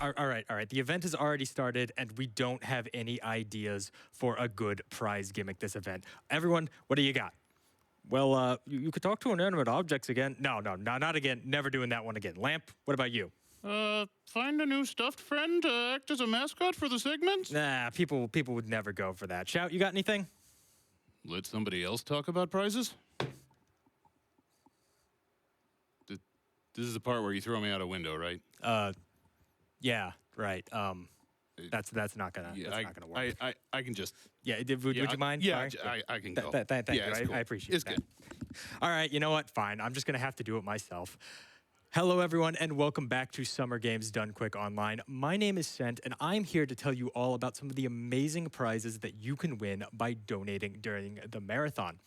All right. The event has already started, and we don't have any ideas for a good prize gimmick this event. Everyone, what do you got? Well, you could talk to inanimate objects again. No, not again. Never doing that one again. Lamp, what about you? Find a new stuffed friend to act as a mascot for the segment? Nah, people would never go for that. Shout, you got anything? Let somebody else talk about prizes? This is the part where you throw me out a window, right? Yeah, right. That's not gonna work. I can just. Yeah, would you mind? Yeah, Sorry. I can go. Thank you. Cool. I appreciate it's that. Good. All right, you know what? Fine. I'm just gonna have to do it myself. Hello, everyone, and welcome back to Summer Games Done Quick Online. My name is Cent, and I'm here to tell you all about some of the amazing prizes that you can win by donating during the marathon.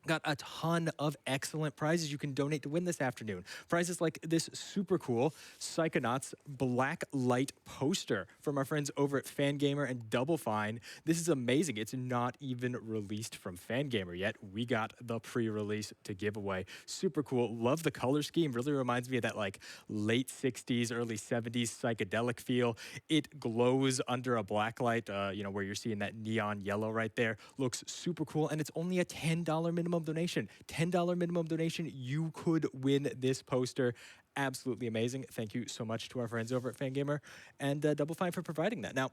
Got a ton of excellent prizes you can donate to win this afternoon. Prizes like this super cool Psychonauts black light poster from our friends over at Fangamer and Double Fine. This is amazing. It's not even released from Fangamer yet. We got the pre-release to give away. Super cool. Love the color scheme. Really reminds me of that like late 60s, early 70s psychedelic feel. It glows under a black light, where you're seeing that neon yellow right there. Looks super cool, and it's only a $10 minimum donation. $10 minimum donation, you could win this poster. Absolutely amazing. Thank you so much to our friends over at Fangamer and Double Fine for providing that. Now,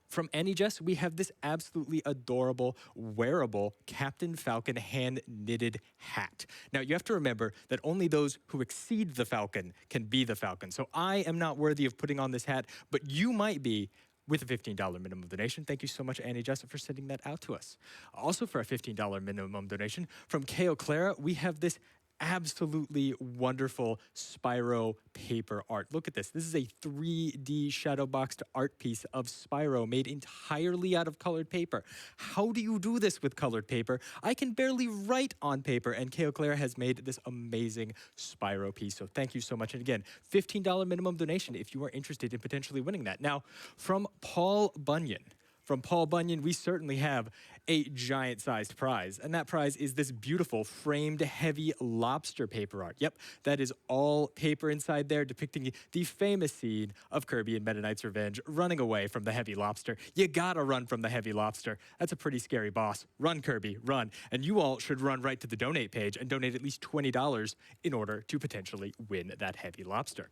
from Naegleria, we have this absolutely adorable, wearable Captain Falcon hand-knitted hat. Now, you have to remember that only those who exceed the Falcon can be the Falcon. So I am not worthy of putting on this hat, but you might be with a $15 minimum donation. Thank you so much, Naegleria, for sending that out to us. Also, for a $15 minimum donation from Kale Clara, we have this absolutely wonderful Spyro paper art. Look at this. This is a 3D shadow boxed art piece of Spyro made entirely out of colored paper. How do you do this with colored paper? I can barely write on paper, and Kale Clara has made this amazing Spyro piece. So thank you so much. And again, $15 minimum donation if you are interested in potentially winning that. Now, from Paul Bunyan. From Paul Bunyan, we certainly have a giant-sized prize, and that prize is this beautiful framed heavy lobster paper art. Yep, that is all paper inside there depicting the famous scene of Kirby and Meta Knight's Revenge running away from the heavy lobster. You gotta run from the heavy lobster. That's a pretty scary boss. Run, Kirby, run. And you all should run right to the donate page and donate at least $20 in order to potentially win that heavy lobster.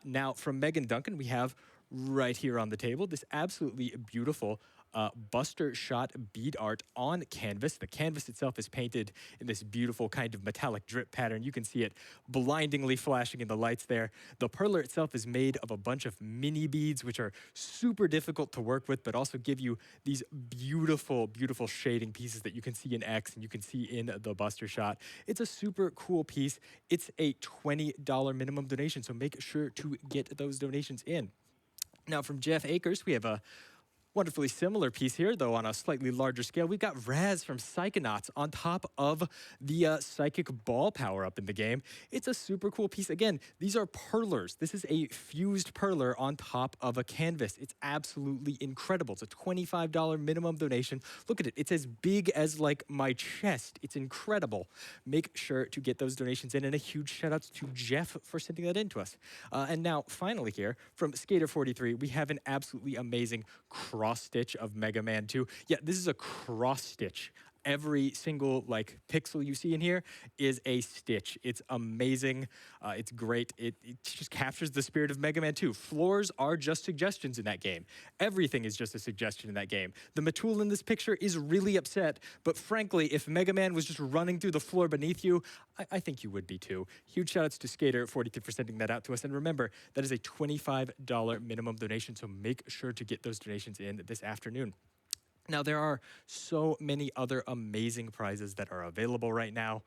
Now, from Megan Duncan, we have right here on the table. This absolutely beautiful Buster Shot bead art on canvas. The canvas itself is painted in this beautiful kind of metallic drip pattern. You can see it blindingly flashing in the lights there. The perler itself is made of a bunch of mini beads, which are super difficult to work with, but also give you these beautiful, beautiful shading pieces that you can see in X and you can see in the Buster Shot. It's a super cool piece. It's a $20 minimum donation, so make sure to get those donations in. Now, from Jeff Akers, we have a wonderfully similar piece here, though on a slightly larger scale. We've got Raz from Psychonauts on top of the Psychic Ball power-up in the game. It's a super cool piece. Again, these are perlers. This is a fused perler on top of a canvas. It's absolutely incredible. It's a $25 minimum donation. Look at it. It's as big as, like, my chest. It's incredible. Make sure to get those donations in, and a huge shout-out to Jeff for sending that in to us. And now, finally here, from Skater43, we have an absolutely amazing cross-stitch of Mega Man 2. Yeah, this is a cross-stitch. Every single like pixel you see in here is a stitch. It's amazing. It's great. It just captures the spirit of Mega Man 2. Floors are just suggestions in that game. Everything is just a suggestion in that game. The Matul in this picture is really upset, but frankly, if Mega Man was just running through the floor beneath you, I think you would be too. Huge shoutouts to Skater43 for sending that out to us. And remember, that is a $25 minimum donation, so make sure to get those donations in this afternoon. Now, there are so many other amazing prizes that are available right now.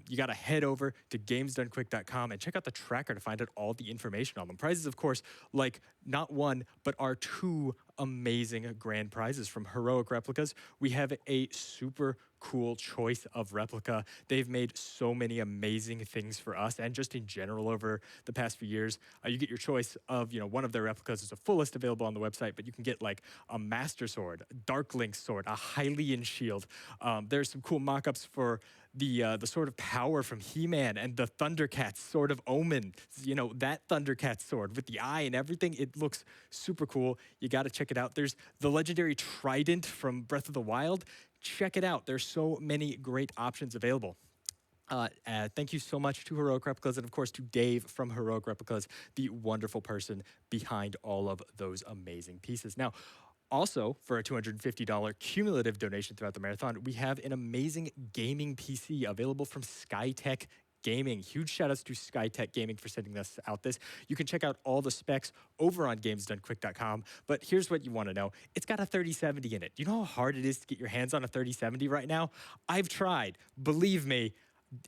You got to head over to gamesdonequick.com and check out the tracker to find out all the information on them. Prizes, of course, like not one, but are two amazing grand prizes from Heroic Replicas. We have a super cool choice of replica. They've made so many amazing things for us and just in general over the past few years. You get your choice of, one of their replicas. There's a full list available on the website, but you can get like a Master Sword, a Dark Link Sword, a Hylian Shield. There's some cool mock-ups for the Sword of Power from He-Man and the Thundercats Sword of Omen. That Thundercats sword with the eye and everything. It looks super cool. You got to check it out. There's the legendary Trident from Breath of the Wild. Check it out. There's so many great options available. Thank you so much to Heroic Replicas and, of course, to Dave from Heroic Replicas, the wonderful person behind all of those amazing pieces. Now, also, for a $250 cumulative donation throughout the marathon, we have an amazing gaming PC available from Skytech Gaming. Huge shout-outs to Skytech Gaming for sending this out. You can check out all the specs over on gamesdonequick.com, but here's what you want to know. It's got a 3070 in it. You know how hard it is to get your hands on a 3070 right now? I've tried. Believe me,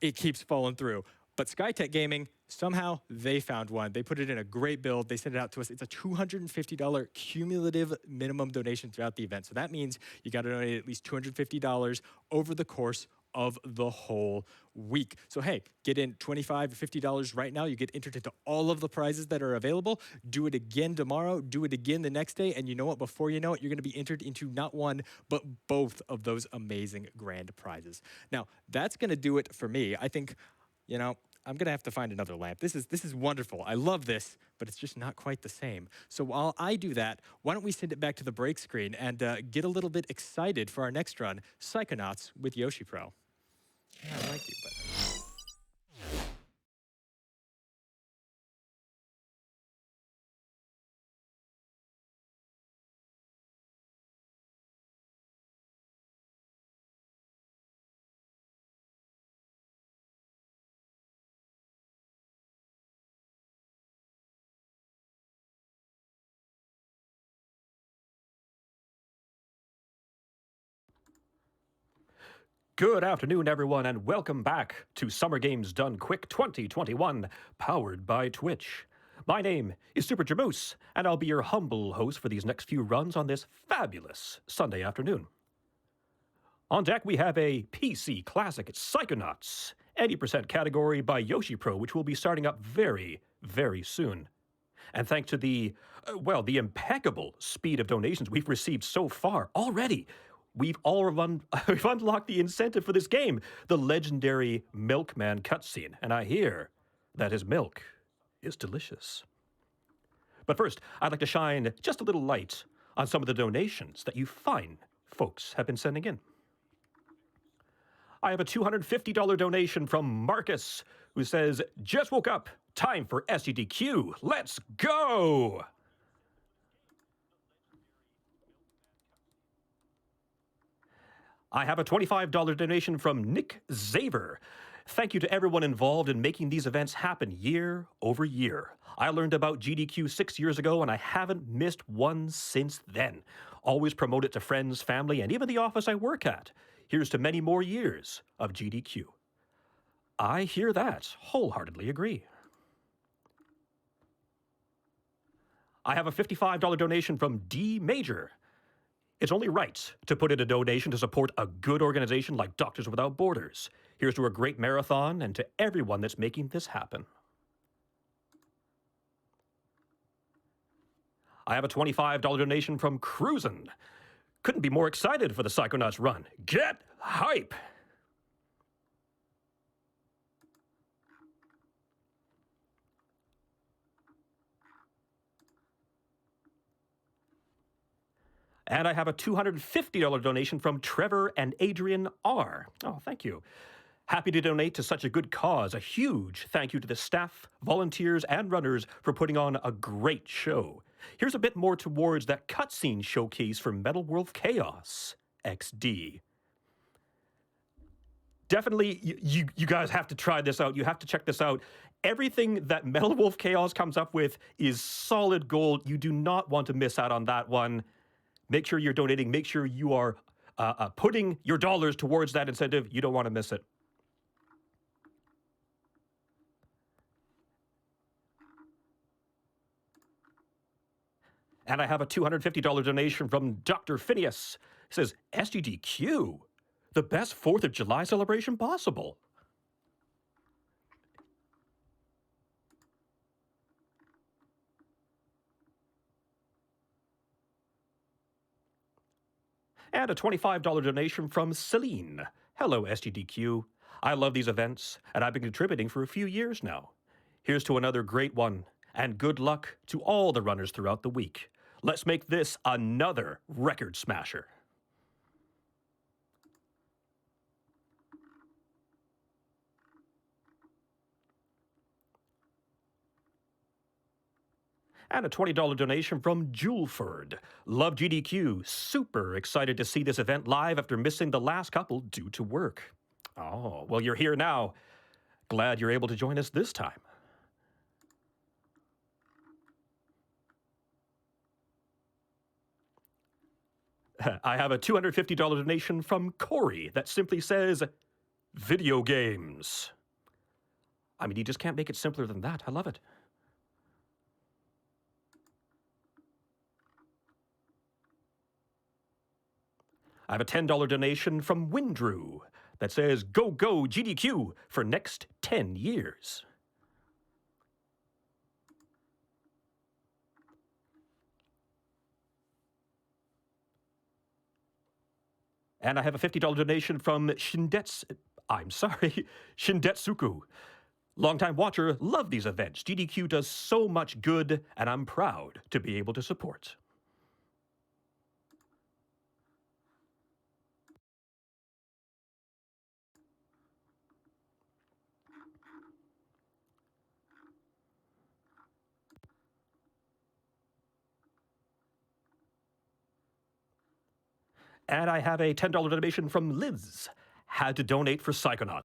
it keeps falling through. But Skytech Gaming, somehow they found one. They put it in a great build. They sent it out to us. It's a $250 cumulative minimum donation throughout the event. So that means you got to donate at least $250 over the course of the whole week. So hey, get in $25 or $50 right now. You get entered into all of the prizes that are available. Do it again tomorrow. Do it again the next day. And you know what? Before you know it, you're going to be entered into not one, but both of those amazing grand prizes. Now, that's going to do it for me. I think, I'm going to have to find another lamp. This is wonderful. I love this, but it's just not quite the same. So while I do that, why don't we send it back to the break screen and get a little bit excited for our next run, Psychonauts with Yoshi Pro. Yeah, I like you, but... Good afternoon, everyone, and welcome back to Summer Games Done Quick 2021, powered by Twitch. My name is Super Jamoose, and I'll be your humble host for these next few runs on this fabulous Sunday afternoon. On deck, we have a PC classic, it's Psychonauts, 80% category by Yoshi Pro, which will be starting up very, very soon. And thanks to the impeccable speed of donations we've received so far already, we've unlocked the incentive for this game, the legendary Milkman cutscene, and I hear that his milk is delicious. But first, I'd like to shine just a little light on some of the donations that you fine folks have been sending in. I have a $250 donation from Marcus, who says, "Just woke up, time for SEDQ, let's go!" I have a $25 donation from Nick Zaver. Thank you to everyone involved in making these events happen year over year. I learned about GDQ 6 years ago, and I haven't missed one since then. Always promote it to friends, family, and even the office I work at. Here's to many more years of GDQ. I hear that. Wholeheartedly agree. I have a $55 donation from D Major. It's only right to put in a donation to support a good organization like Doctors Without Borders. Here's to a great marathon and to everyone that's making this happen. I have a $25 donation from Cruisin'. Couldn't be more excited for the Psychonauts run. Get hype! And I have a $250 donation from Trevor and Adrian R. Oh, thank you. Happy to donate to such a good cause. A huge thank you to the staff, volunteers, and runners for putting on a great show. Here's a bit more towards that cutscene showcase for Metal Wolf Chaos XD. Definitely, you guys have to try this out. You have to check this out. Everything that Metal Wolf Chaos comes up with is solid gold. You do not want to miss out on that one. Make sure you're donating. Make sure you are putting your dollars towards that incentive. You don't want to miss it. And I have a $250 donation from Dr. Phineas. He says, SGDQ, the best 4th of July celebration possible. And a $25 donation from Celine. Hello, SGDQ. I love these events, and I've been contributing for a few years now. Here's to another great one, and good luck to all the runners throughout the week. Let's make this another record smasher. And a $20 donation from Juleford. Love GDQ. Super excited to see this event live after missing the last couple due to work. Oh, well, you're here now. Glad you're able to join us this time. I have a $250 donation from Corey that simply says, video games. I mean, you just can't make it simpler than that. I love it. I have a $10 donation from Windrew that says, go, go, GDQ for next 10 years. And I have a $50 donation from Shindetsuku. Longtime watcher, love these events. GDQ does so much good, and I'm proud to be able to support. And I have a $10 donation from Liz. Had to donate for Psychonauts.